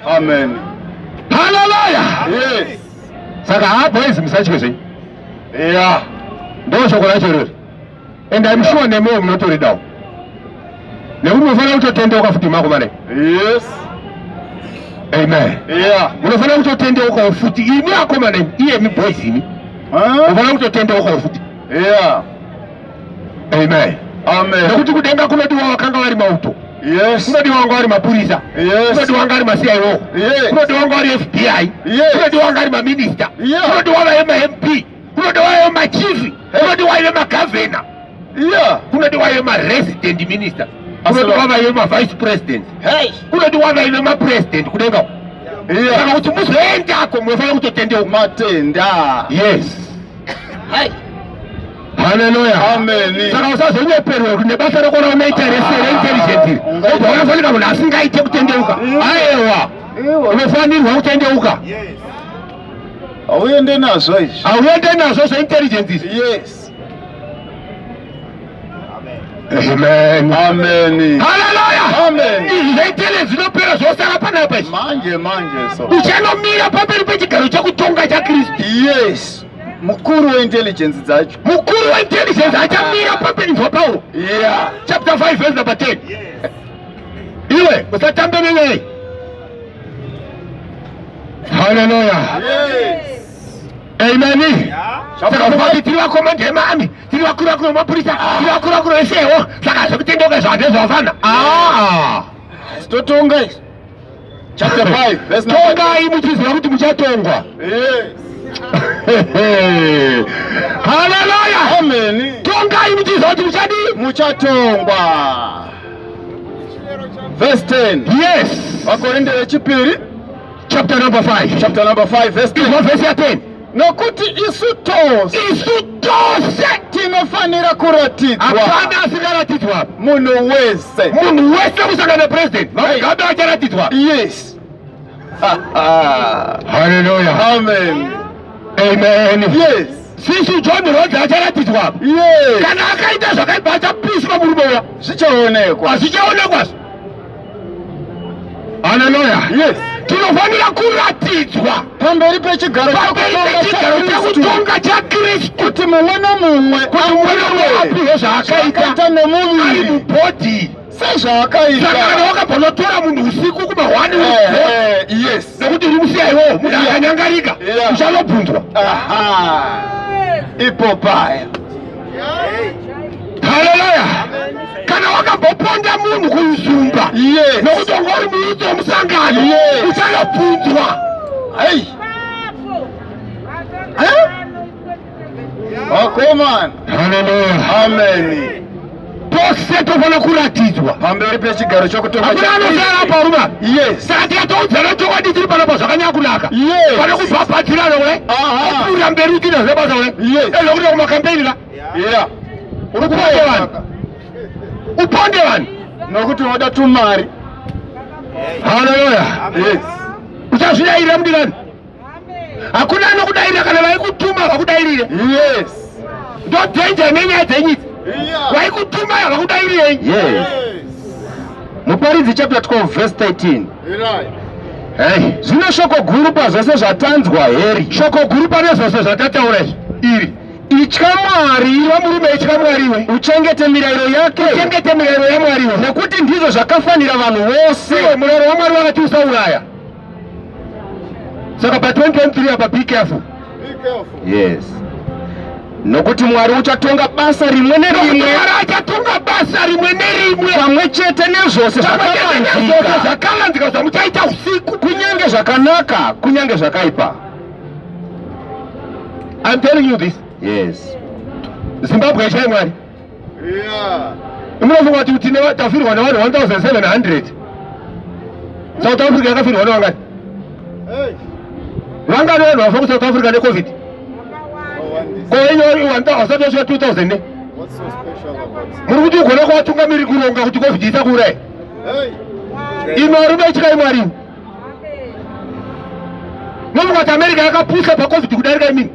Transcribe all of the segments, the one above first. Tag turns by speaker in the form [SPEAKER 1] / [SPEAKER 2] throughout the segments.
[SPEAKER 1] Amen.
[SPEAKER 2] Hallelujah.
[SPEAKER 1] Yes.
[SPEAKER 2] Saka hapo hizi msachike.
[SPEAKER 1] Yeah.
[SPEAKER 2] Ndio shokora chero. And I'm sure nemo mnotori down. Nemo mfana utotende ukafuti mako mane.
[SPEAKER 1] Yes.
[SPEAKER 2] Amen.
[SPEAKER 1] Yeah.
[SPEAKER 2] Mfana utotende ukafuti ini yako mane. Iye mi boys ini. Mfana utotende ukafuti.
[SPEAKER 1] Yeah.
[SPEAKER 2] Amen.
[SPEAKER 1] Amen.
[SPEAKER 2] Nakuti kudenga kuna diwa wakanga wali mauto.
[SPEAKER 1] Yes.
[SPEAKER 2] Kuna diwa wangari mapurisa.
[SPEAKER 1] Yes.
[SPEAKER 2] Kuna diwa wangari ma CIO.
[SPEAKER 1] Yes.
[SPEAKER 2] Kuna diwa wangari FBI.
[SPEAKER 1] Yes.
[SPEAKER 2] Kuna diwa wangari ma minister.
[SPEAKER 1] Yeah.
[SPEAKER 2] Kuna diwa wangari MP. Kuna diwa wangari ma chief. Kuna diwa wangari ma governor.
[SPEAKER 1] Yeah.
[SPEAKER 2] Kuna diwa wangari ma resident minister. Kuna diwa wangari ma vice president.
[SPEAKER 1] Hey.
[SPEAKER 2] Kuna diwa wangari ma president. Kudenga.
[SPEAKER 1] Yeah.
[SPEAKER 2] Saka utumusu enda ako mwefana kutotende
[SPEAKER 1] matenda.
[SPEAKER 2] Yes.
[SPEAKER 1] Hey.
[SPEAKER 2] Hallelujah.
[SPEAKER 1] Amen.
[SPEAKER 2] Saka usasa unye peru ne basara kona unaiteresere intelligent. Obo wanafanya kama nasinga ite kutendeuka. Ayewa. Umefanirwa kutendeuka.
[SPEAKER 1] Yes. Awuyende nazo hizo.
[SPEAKER 2] Awuyende nazo so intelligent.
[SPEAKER 1] Yes.
[SPEAKER 2] Amen.
[SPEAKER 1] Amen.
[SPEAKER 2] Hallelujah.
[SPEAKER 1] Amen.
[SPEAKER 2] Ni intelligence no pera so sara pana pesa.
[SPEAKER 1] Manje so.
[SPEAKER 2] Uchano mira pamberi pechigaro chakutonga cha Kristo.
[SPEAKER 1] Yes. Mukuru wa intelligence zacho.
[SPEAKER 2] Mukuru wa intelligence achamira pamberi kwa Paulo.
[SPEAKER 1] Yeah.
[SPEAKER 2] Chapter 5 verse number 10. Yes. Iwe usatambe nini? Hallelujah.
[SPEAKER 1] Yes.
[SPEAKER 2] Amen. Saka fati tiliwa komande mami, tiliwa kura mapurisa, tiliwa kura SEO, saka sokutendoka zade zofana.
[SPEAKER 1] Stotonga. Chapter 5 verse number 10.
[SPEAKER 2] Tonga imuchizira kuti muchatongwa.
[SPEAKER 1] Yes.
[SPEAKER 2] Hallelujah.
[SPEAKER 1] Amen.
[SPEAKER 2] Tonga imuchizira kuti
[SPEAKER 1] muchatongwa. Verse 10.
[SPEAKER 2] Yes.
[SPEAKER 1] Wakorinde wechipiri.
[SPEAKER 2] Chapter number 5.
[SPEAKER 1] Chapter number 5 verse 10.
[SPEAKER 2] What verse 10?
[SPEAKER 1] Nokuti isutose tinofanira kuratidzwa.
[SPEAKER 2] Apana asikaratidzwa.
[SPEAKER 1] Munhu wese
[SPEAKER 2] kusangana president. Magabe acharatidzwa.
[SPEAKER 1] Yes.
[SPEAKER 2] Hallelujah.
[SPEAKER 1] Amen.
[SPEAKER 2] Amen.
[SPEAKER 1] Yes.
[SPEAKER 2] Sisi John Rhodes acharatidzwa.
[SPEAKER 1] Yes.
[SPEAKER 2] Kana akaita zvakaipa piswa murume
[SPEAKER 1] zvichaonekwa.
[SPEAKER 2] Azvichaonekwa. Hallelujah.
[SPEAKER 1] Yes.
[SPEAKER 2] Tinofanira kuratidzwa
[SPEAKER 1] pamberi pechigaro
[SPEAKER 2] chakutonga cha Kristu
[SPEAKER 1] kuti mumwe nomumwe
[SPEAKER 2] apiwe zvaakaita
[SPEAKER 1] nemuviri
[SPEAKER 2] ari mubhodhi
[SPEAKER 1] sezvaakaita.
[SPEAKER 2] Saka wakabhonotora munhu usiku kuma 1
[SPEAKER 1] yes.
[SPEAKER 2] Nekuti uri musiyaiwo munhu akanyangarika uchanobvunzwa.
[SPEAKER 1] Ipo paya.
[SPEAKER 2] Hallelujah. Kana wakamboponda munhu kuuzumba nokuti wanga uri muudzi womusangano uchanobvunzwa.
[SPEAKER 1] Wakomana.
[SPEAKER 2] Hallelujah.
[SPEAKER 1] Amen.
[SPEAKER 2] Tose tofana kuratidzwa
[SPEAKER 1] pamberi pechigaro chokutonga
[SPEAKER 2] cha Kristu. Paruma.
[SPEAKER 1] Yes.
[SPEAKER 2] Saka tikatoudzana chokwadi tiri panapa zvakanyanya kunaka.
[SPEAKER 1] Yes.
[SPEAKER 2] Pane kubhabhatirana we. Apfuura mberi uchida zvebasa we.
[SPEAKER 1] Yes.
[SPEAKER 2] Ezvokuti kumakampeini la.
[SPEAKER 1] Yeah.
[SPEAKER 2] Uri kuponde vanhu. Uponde vanhu.
[SPEAKER 1] Nokuti unoda tumari.
[SPEAKER 2] Hallelujah.
[SPEAKER 1] Yes.
[SPEAKER 2] Uchazvidairira mudirani. Hakuna anokudairira kana vaikutuma vakudairire.
[SPEAKER 1] Yes.
[SPEAKER 2] Ndo danger nenyaya dzenyidzi. Vaikutuma vakudairire.
[SPEAKER 1] Yes. Muparidzi chapter 12 verse 13. Hey, zvino shoko guru pazvose zvatanzwa heri. Shoko guru pane zvose zvatataura iri. Itya Mwari, iwe murume itya Mwariwe. Uchengete mirayiro yake. Uchengete mirayiro ya Mwariwe. Nekuti ndizvo zvakafanira vanhu vose. Murayiro wa Mwari wakati usauraya. Saka pa 2023 apa be careful. Be careful. Yes. Nokuti Mwari uchatonga basa rimwe nerimwe. Mwari achatonga basa rimwe nerimwe. Pamwe chete nezvose zvakavanzika zvamuchaita usiku. Kunyange zvakanaka, kunyange zvakaipa. I'm telling you this. Yes. Zimbabwe chai Mwari. Yeah. Munofunga kuti tine tafirwa navanhu 1700. South Africa yakafirwa navangani? Vangani vanhu vafa kuSouth Africa neCovid? Koenyo wasati wasvika 2000 ne? What's so special about it? Muri kuti ugona kuvatungamiri kuronga kuti Covid isakuurayi? Ino arume ityai Mwari. Nofunga kuti America yakapusha paCovid kudarika imini?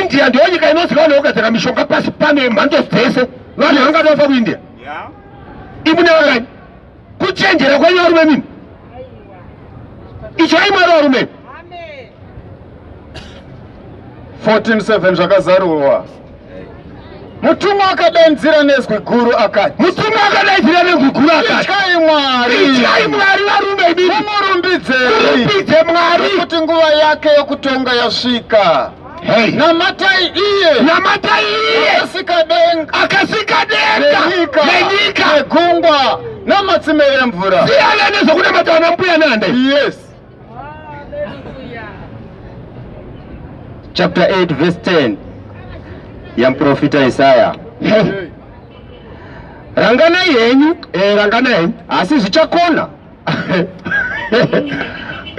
[SPEAKER 1] India ndio nyika inozikanwa kugadzira mishonga pasi pano yemhando dzese. Vanhu vangatofa kuIndia. Imune vangani?
[SPEAKER 2] kuchenjera kwenye varume mimi icho aimwari varume
[SPEAKER 1] 14:7 zvakazarurwa. Mutumwa akadaidzira nezwi guru akati,
[SPEAKER 2] mutumwa akadaidzira nezwi guru akati,
[SPEAKER 1] ityai Mwari
[SPEAKER 2] varume mimi,
[SPEAKER 1] mumurumbidze Mwari kuti nguva yake yokutonga yasvika.
[SPEAKER 2] Hey.
[SPEAKER 1] Namatai iye akasika denga nenyika negungwa namatsime emvura.
[SPEAKER 2] Siyana nezvokunamata vana mbuya nande.
[SPEAKER 1] Yes. Chapter 8 verse 10 yamuprofita Isaya.
[SPEAKER 2] Hey.
[SPEAKER 1] Ranganai henyu,
[SPEAKER 2] ranganai,
[SPEAKER 1] asi zvichakona.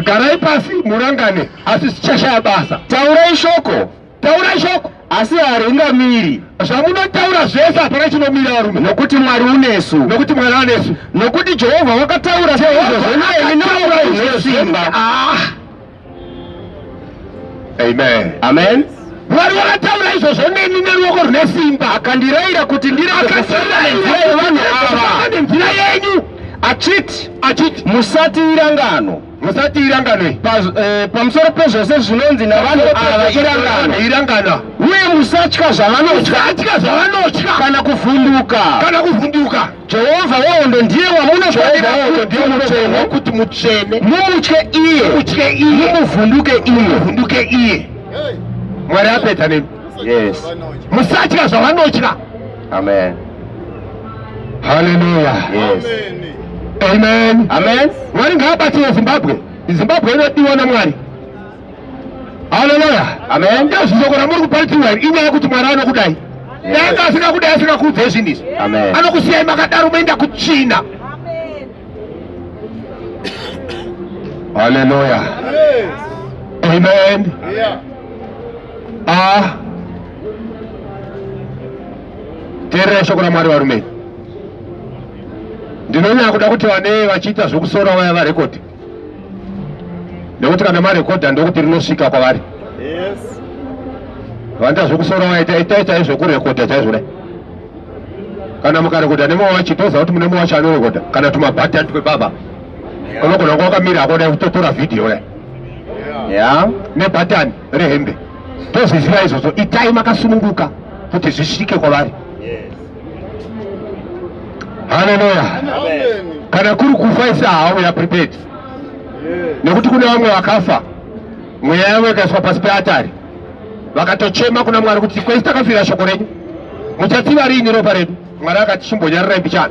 [SPEAKER 2] Garai pasi murangane asi zvichashaya basa.
[SPEAKER 1] Taurai shoko,
[SPEAKER 2] asi
[SPEAKER 1] haringamiri.
[SPEAKER 2] Zvamunotaura zvese hapana chinomira varume.
[SPEAKER 1] Nokuti Mwari unesu,
[SPEAKER 2] nokuti Mwari anesu,
[SPEAKER 1] nokuti Jehovha wakataura
[SPEAKER 2] nesimba. Amen.
[SPEAKER 1] Amen.
[SPEAKER 2] Mwari wakataura izvozvo neni neruoko rune simba,
[SPEAKER 1] akandirayira kuti ndirege kufamba nenzira yevanhu ava,
[SPEAKER 2] nenzira yenyu,
[SPEAKER 1] achiti musatiira ngano. Pamusoro pezvose zvinonzi navanhu ava irangana, uye musatya zvavanotya kana kuvhunduka. Jehovha wahondo ndiye wamunofanira
[SPEAKER 2] kuti mutsvene,
[SPEAKER 1] mumutye iye, mumuvhunduke iye.
[SPEAKER 2] Mwari apedza nemi.
[SPEAKER 1] Yes.
[SPEAKER 2] Musatya zvavanotya.
[SPEAKER 1] Amen.
[SPEAKER 2] Hallelujah.
[SPEAKER 1] Yes.
[SPEAKER 2] Amen.
[SPEAKER 1] Amen.
[SPEAKER 2] Mwari ngaabatsire Zimbabwe. Zimbabwe inodiwa naMwari. Hallelujah.
[SPEAKER 1] Amen.
[SPEAKER 2] Ndozvizoko ramuri kuparidzirwa inyaya yekuti Mwari anokudai. Danga asingakudai asingakuudze zvinhu izvi.
[SPEAKER 1] Amen.
[SPEAKER 2] Anokusiyai makadaro moenda kutsvina. Hallelujah. Amen.
[SPEAKER 1] Yeah.
[SPEAKER 2] Teerera shoko raMwari varume. Ndinonyanya kuda kuti vane vachiita zvokusora vaya varekodhi. Nekuti kana marekodha ndokuti rinosvika kwavari.
[SPEAKER 1] Yes.
[SPEAKER 2] Vanoita zvokusora vaya itai zvokurekodha chaizvo dai. Kana mukarekodha nemowa wachitoza kuti mune mowa wacho anorekodha kana tumabhatani twebaba. Unogona kuva wakamira apo dai kutotora vhidhiyo dai.
[SPEAKER 1] Yeah.
[SPEAKER 2] Nebhatani rehembe. Tozvizira izvozvo itai makasununguka kuti zvisvike kwavari. Hallelujah.
[SPEAKER 1] Amen.
[SPEAKER 2] Kana kuri kufa isa hawo ya prepared. Nekuti kune vamwe vakafa mweya yavo ikaiswa pasi peatari vakatochema kuna Mwari kuti kwesi takafira shoko renyu muchatsiva riini ropa redu. Mwari akati chimbonyarirai mbichana.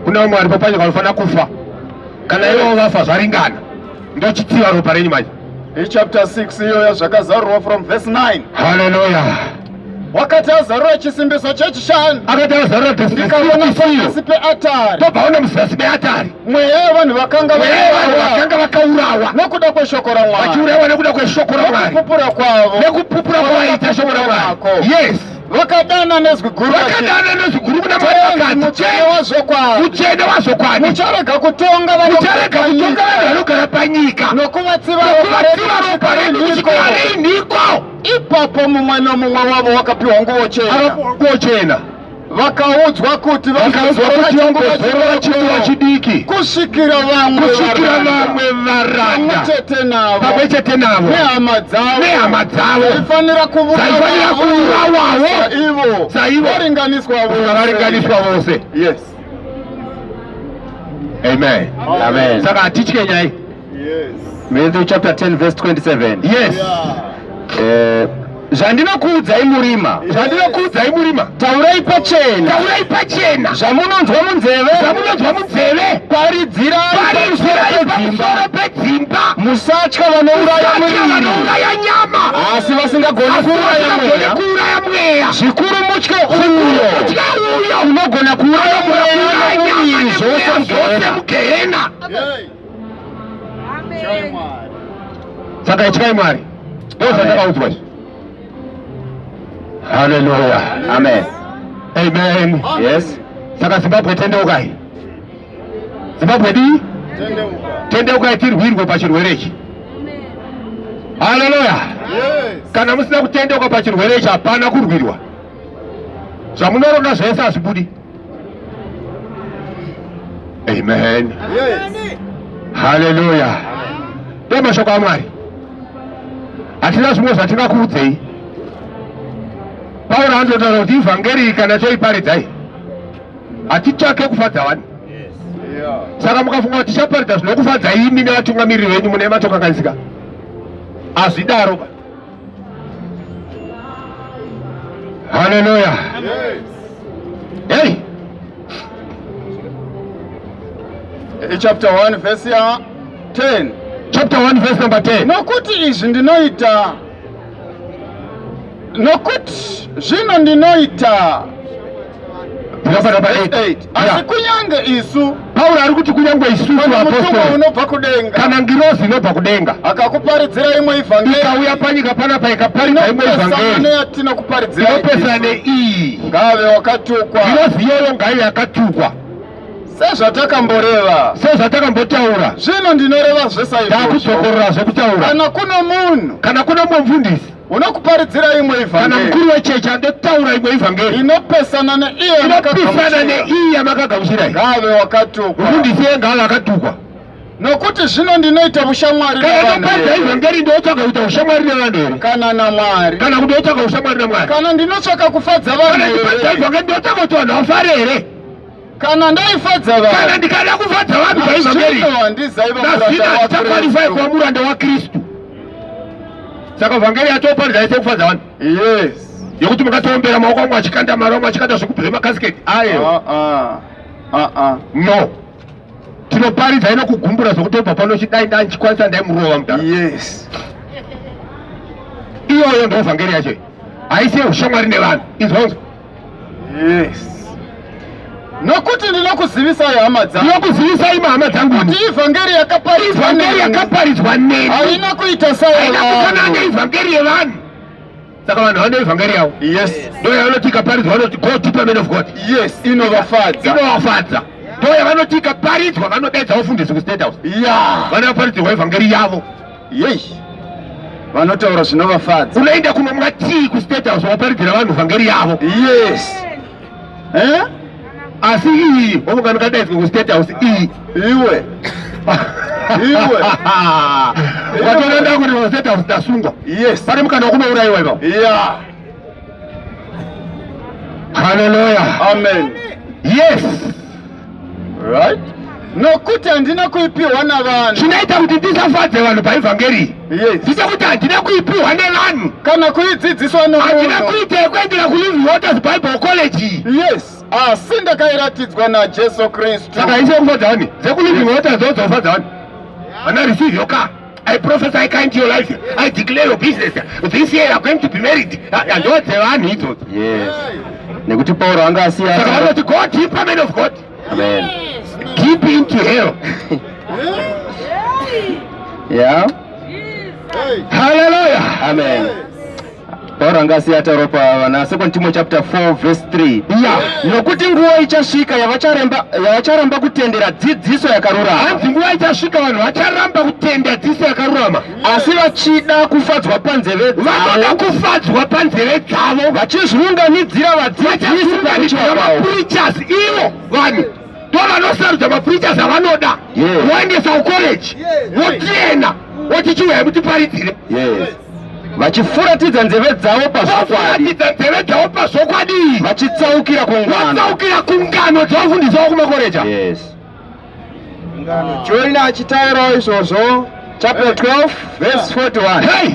[SPEAKER 2] Kuna vamwe varipo panyika vanofanira kufa kana ivo vafa zvaringana ndochitsiva ropa renyu manje.
[SPEAKER 1] Chapter 6 iyo yazvakazarurwa from verse 9.
[SPEAKER 2] Hallelujah.
[SPEAKER 1] Wakati azarura chisimbiso chechishanu,
[SPEAKER 2] akati azarura
[SPEAKER 1] pasi peatari,
[SPEAKER 2] tobva ona muzasi meatari
[SPEAKER 1] mweya yavanhu vakanga
[SPEAKER 2] vakaurawa
[SPEAKER 1] nokuda kweshoko raMwari,
[SPEAKER 2] vachiurayiwa nekuda kweshoko raMwari,
[SPEAKER 1] nekupupura kwavo,
[SPEAKER 2] nekupupura kwavaita shoko raMwari. Yes.
[SPEAKER 1] Vakadana nezwi guru
[SPEAKER 2] kuna Mwari vakati, mutsvene wazvo kwadi,
[SPEAKER 1] mucharega kutonga vanhu
[SPEAKER 2] vanogara panyika
[SPEAKER 1] nokuvatsiva
[SPEAKER 2] ropa redu kusvikira rinhiko.
[SPEAKER 1] Ipapo mumwe nomumwe wavo wakapiwa nguo chena, vakaudzwa kuti
[SPEAKER 2] vakazorora chinguva chidiki
[SPEAKER 1] kusvikira vamwe
[SPEAKER 2] varanda pamwe chete navo
[SPEAKER 1] nehama dzavo vaifanira kuurawawo saivo varinganiswa
[SPEAKER 2] vose.
[SPEAKER 1] Yes.
[SPEAKER 2] Amen.
[SPEAKER 1] Amen.
[SPEAKER 2] Saka hatitye nyai.
[SPEAKER 1] Yes. Matthew chapter 10 verse 27.
[SPEAKER 2] Yes.
[SPEAKER 1] Zvandinokuudzai murima, taurai pachena, zvamunonzwa munzeve, paridzirai pamusoro pedzimba, musatya vanouraya nyama, asi vasingagoni kuuraya mweya. Zvikuru mutye uyo unogona kuuraya mweya nomuviri zvose mugehena.
[SPEAKER 2] Saka ityai Mwari. Ndozvatakaudzwa. Hallelujah.
[SPEAKER 1] Amen.
[SPEAKER 2] Amen.
[SPEAKER 1] Yes.
[SPEAKER 2] Saka Zimbabwe tendeukai. Zimbabwe di? Tendeukai tirwirwe pachirwere ichi. Hallelujah.
[SPEAKER 1] Yes.
[SPEAKER 2] Kana musina kutendeuka pachirwere ichi hapana kurwirwa. Zvamunoronga zvese hazvibudi. Amen.
[SPEAKER 3] Yes.
[SPEAKER 2] Haleluya. Ndio mashoko ya Mwari. Atina zimwe zvatingakuudzei. Paulo anotaura kuti ivhangeri kana toiparidza hatitsvake kufadza vanhu. Saka mukafunga kuti tichaparidza zvinokufadza imi nevatungamiriri venyu mune matokanganisika, hazvidaro. Haleluya. Hey.
[SPEAKER 3] Chapter 1 verse 10.
[SPEAKER 2] Chapter 1 verse number 10.
[SPEAKER 3] Nokuti izvi ndinoita, nokuti zvino ndinoita.
[SPEAKER 2] Verse 8.
[SPEAKER 3] Asi kunyange isu,
[SPEAKER 2] Paulo ari kuti kunyange isusu
[SPEAKER 3] mutumwa unobva kudenga
[SPEAKER 2] kana ngirozi inobva kudenga
[SPEAKER 3] akakuparidzira imwe ivhangeri
[SPEAKER 2] ikauya panyika panapa ikaparidza imwe ivhangeri
[SPEAKER 3] yatinokuparidzira
[SPEAKER 2] inopesana neiyi,
[SPEAKER 3] ngave wakatukwa,
[SPEAKER 2] ngirozi iyoyo ngaive yakatukwa
[SPEAKER 3] sezvatakamboreva,
[SPEAKER 2] sezvatakambotaura.
[SPEAKER 3] zvino ndinoreva zvese izvozvo.
[SPEAKER 2] Ndakutsokorora zvekutaura.
[SPEAKER 3] Kana kuno munhu,
[SPEAKER 2] kana kuna mumwe mufundisi
[SPEAKER 3] unokuparidzira imwe
[SPEAKER 2] kana
[SPEAKER 3] ivhangeri,
[SPEAKER 2] mukuru wechechi andotaura imwe ivhangeri
[SPEAKER 3] inopesana
[SPEAKER 2] inopisana neiyi yamakagamuchirai,
[SPEAKER 3] ngave wakatukwa,
[SPEAKER 2] mufundisi iye ngave akatukwa.
[SPEAKER 3] nokuti zvino ndinoita ushamwari
[SPEAKER 2] kana
[SPEAKER 3] navanhu
[SPEAKER 2] ndopadza
[SPEAKER 3] here,
[SPEAKER 2] ivhangeri ndotsvaka kuita ushamwari nevanhu here,
[SPEAKER 3] kana naMwari,
[SPEAKER 2] kana kuti ndotsvaka ushamwari naMwari,
[SPEAKER 3] kana ndinotsvaka kufadza vanhu
[SPEAKER 2] kana ndipadza
[SPEAKER 3] here,
[SPEAKER 2] ivhangeri ndotsvaka kuti vanhu vafare here,
[SPEAKER 3] kana ndaifadza
[SPEAKER 2] kana
[SPEAKER 3] vanhu,
[SPEAKER 2] ndikada kufadza vanhu paivhangeri
[SPEAKER 3] zvino handizaiva
[SPEAKER 2] nazvina
[SPEAKER 3] muranda
[SPEAKER 2] ndichakwalifai kuva
[SPEAKER 3] waKristu.
[SPEAKER 2] muranda waKristu. Saka vhangeri yatoparidza ise kufadza vanhu
[SPEAKER 3] Yes.
[SPEAKER 2] yokuti mukatoombera maoko amwe achikanda maro achikanda zvekubvisa makasiketi ayo. No, tinoparidza inokugumbura zvokutobva pano chidai ndachikwanisa ndaimurova mudaro.
[SPEAKER 3] Yes.
[SPEAKER 2] Iyoyo ndo vhangeri yacho, haisi ushamwari nevanhu. Izvonzo
[SPEAKER 3] Yes. Nokuti ndinokuzivisai hama dzangu
[SPEAKER 2] ndinokuzivisai mahama dzangu
[SPEAKER 3] kuti ivhangeri yakaparidzwa
[SPEAKER 2] ivhangeri
[SPEAKER 3] neni
[SPEAKER 2] yakaparidzwa neni
[SPEAKER 3] haina kuita sai
[SPEAKER 2] haina kufanana
[SPEAKER 3] vanhu.
[SPEAKER 2] neivhangeri yevanhu. Saka vanhu vane ivhangeri yavo,
[SPEAKER 3] Yes.
[SPEAKER 2] ndo yavanoti ikaparidzwa vanoti go deeper men of God,
[SPEAKER 3] Inovafadza.
[SPEAKER 2] inovafadza. Ndo yavanoti ikaparidzwa vanodaidza vafundisi kuState House,
[SPEAKER 3] Ya.
[SPEAKER 2] vanoparidzirwa ivhangeri yavo.
[SPEAKER 3] Yei. Vanotaura zvinovafadza.
[SPEAKER 2] Unoenda kunomwa tii kuState House waparidzira vanhu vhangeri yavo.
[SPEAKER 3] Yes. Eh?
[SPEAKER 2] Asi iyi wamungano kadaidzwa kuState House iyi
[SPEAKER 3] Iwe. Iwe.
[SPEAKER 2] ukatoenda kuti kuState House ndasungwa,
[SPEAKER 3] Yes.
[SPEAKER 2] pane mukana wekunourayiwa ipapo.
[SPEAKER 3] Yeah.
[SPEAKER 2] Haleluya.
[SPEAKER 3] Amen.
[SPEAKER 2] Yes.
[SPEAKER 3] Right? Nokuti handina kuipiwa navanhu.
[SPEAKER 2] Zvinoita kuti ndisafadze vanhu paivhangeri.
[SPEAKER 3] Yes.
[SPEAKER 2] Ndichakuti handina kuipiwa nevanhu,
[SPEAKER 3] Kana kuidzidziswa
[SPEAKER 2] handina
[SPEAKER 3] nomunhu.
[SPEAKER 2] kuita yekuendera kuLiving Waters Bible College.
[SPEAKER 3] Yes. Asi ndakairatidzwa naJesu Kristu.
[SPEAKER 2] Saka haisi yekufadza vanhu, dzekuLiving Waters dzofadza vanhu. Vana receive your car. I prophesy car into your life. I declare your business. This year you are going to be married. Ndo dzevanhu idzodzo.
[SPEAKER 3] Yes. Nekuti Paulo anga asiya.
[SPEAKER 2] Saka vanoti go deeper men of God.
[SPEAKER 3] Amen.
[SPEAKER 2] Deep into hell.
[SPEAKER 3] Yeah.
[SPEAKER 2] Haleluya.
[SPEAKER 3] Amen. Paulo anga asiya tauro pana 2 Timothy chapter 4 verse 3.
[SPEAKER 2] Yeah.
[SPEAKER 3] Nokuti nguva ichasvika yavacharamba kutendera dzidziso yakarurama.
[SPEAKER 2] Hanzi nguva ichasvika vanhu vacharamba kutenda dzidziso yakarurama,
[SPEAKER 3] Asi vachida kufadzwa panzeve
[SPEAKER 2] vanoda
[SPEAKER 3] dzavo.
[SPEAKER 2] kufadzwa panzeve dzavo,
[SPEAKER 3] Vachizviunganidzira vadzidzisi
[SPEAKER 2] vachiunganidzira mapreachers. Ivo vanhu ndo vanosarudza mapreachers avanoda,
[SPEAKER 3] Yes.
[SPEAKER 2] voendesa kucollege, votiena voti chiuya mutiparidzire,
[SPEAKER 3] Yes. Vachifuratidza nzeve dzavo pazvokwadi.
[SPEAKER 2] vofuratidza nzeve dzavo pazvokwadi,
[SPEAKER 3] Vachitsaukira kungano.
[SPEAKER 2] vatsaukira kungano dzavafundisawo kumakoreja.
[SPEAKER 3] Yes. Joina achitaura izvozvo chapter 12 verse 41.
[SPEAKER 2] Hey,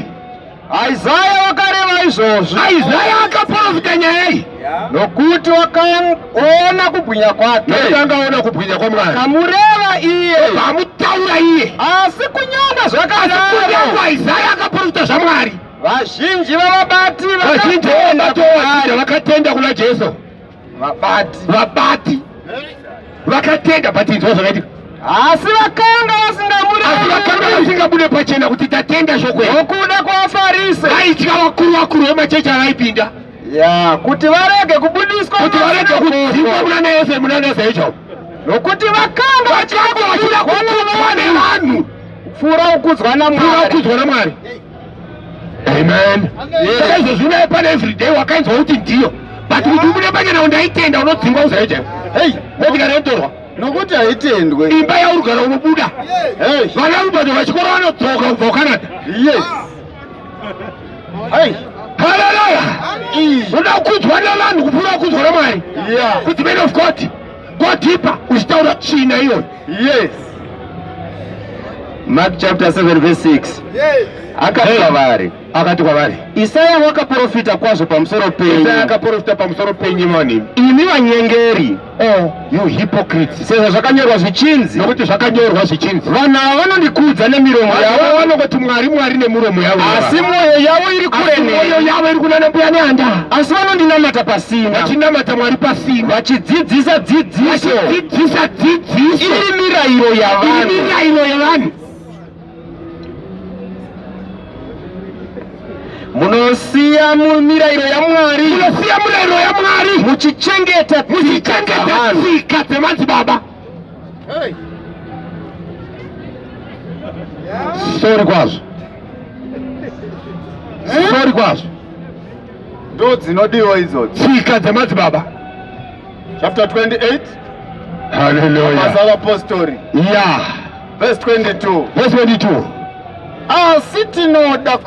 [SPEAKER 3] Isaya wakareva izvozvo.
[SPEAKER 2] Isaya akaprofita nyaya iyi,
[SPEAKER 3] Nokuti wakaona kubwinya kwake.
[SPEAKER 2] nokuti angaona kubwinya kwaMwari,
[SPEAKER 3] Kamureva iye.
[SPEAKER 2] vamutaura iye.
[SPEAKER 3] Asi kunyanga zvakadaro.
[SPEAKER 2] Kunyange Isaya akaprofita zvaMwari,
[SPEAKER 3] Vazhinji vavabati
[SPEAKER 2] vazhinji vavatovatenda vakatenda kuna Jesu. Vabati vakatenda patinzwa zvakaitika,
[SPEAKER 3] asi vakanga
[SPEAKER 2] asi vakanga
[SPEAKER 3] vasingamureva.
[SPEAKER 2] vasingabude pachena kuti tatenda shoko iri.
[SPEAKER 3] Nokuda kwavaFarisi.
[SPEAKER 2] Vaitya vakuru vemachechi avaipinda
[SPEAKER 3] Ya, kuti varege kubudiswa.
[SPEAKER 2] kuti varege kudzingwa munana yese icho,
[SPEAKER 3] Nokuti vakanga
[SPEAKER 2] vachanga vachida kutudzwa nevanhu
[SPEAKER 3] pfuura kukudzwa
[SPEAKER 2] pfuura
[SPEAKER 3] naMwari.
[SPEAKER 2] kukudzwa naMwari. Amen. Saka izvozvi unaye pana everyday wakainzwa kuti ndiyo, but kuti ubude pachena undaitenda unodzingwa usayeche.
[SPEAKER 3] Hey,
[SPEAKER 2] motikari yotorwa
[SPEAKER 1] nokuti haitendwe
[SPEAKER 2] imba yaurugara unobuda vana rubato vachikora vanodzoka kubva kucanada.
[SPEAKER 1] Yes. Hai.
[SPEAKER 2] Haleluya. Unoda kukudzwa navanhu kupfuura kukudzwa naMwari. Kuti men of God, go deeper uchitaura tsvina iyoyo.
[SPEAKER 1] Yes.
[SPEAKER 3] Mark chapter 7 verse 6. Akati kwavari Isaya wakaprofita kwazvo pamusoro penyu.
[SPEAKER 2] Isaya akaprofita pamusoro penyu mani.
[SPEAKER 3] Imi vanyengeri.
[SPEAKER 2] You hypocrites.
[SPEAKER 3] Sezvo zvakanyorwa zvichinzi.
[SPEAKER 2] Nokuti zvakanyorwa zvichinzi.
[SPEAKER 3] Vanhu ava vanondikudza nemiromo yavo.
[SPEAKER 2] Vanongoti Mwari nemiromo yavo.
[SPEAKER 3] Asi mwoyo yavo iri kure neni.
[SPEAKER 2] Mwoyo yavo iri kunana mbuya neanda.
[SPEAKER 3] Asi vanondinamata pasina.
[SPEAKER 2] Vachinamata Mwari pasina.
[SPEAKER 3] Vachidzidzisa dzidziso. Iri mirayiro yavanhu. Munosiya mirayiro ya Mwari. Muchichengeta
[SPEAKER 2] tsika dzemadzibaba. Sorry kwazvo.
[SPEAKER 1] Ndo dzinodiwa idzodzi.
[SPEAKER 2] Tsika dzemadzibaba.
[SPEAKER 1] Chapter 28.
[SPEAKER 2] Hallelujah.
[SPEAKER 1] Mabasa apostori. Verse 22.
[SPEAKER 2] Verse 22.
[SPEAKER 1] Asi tinoda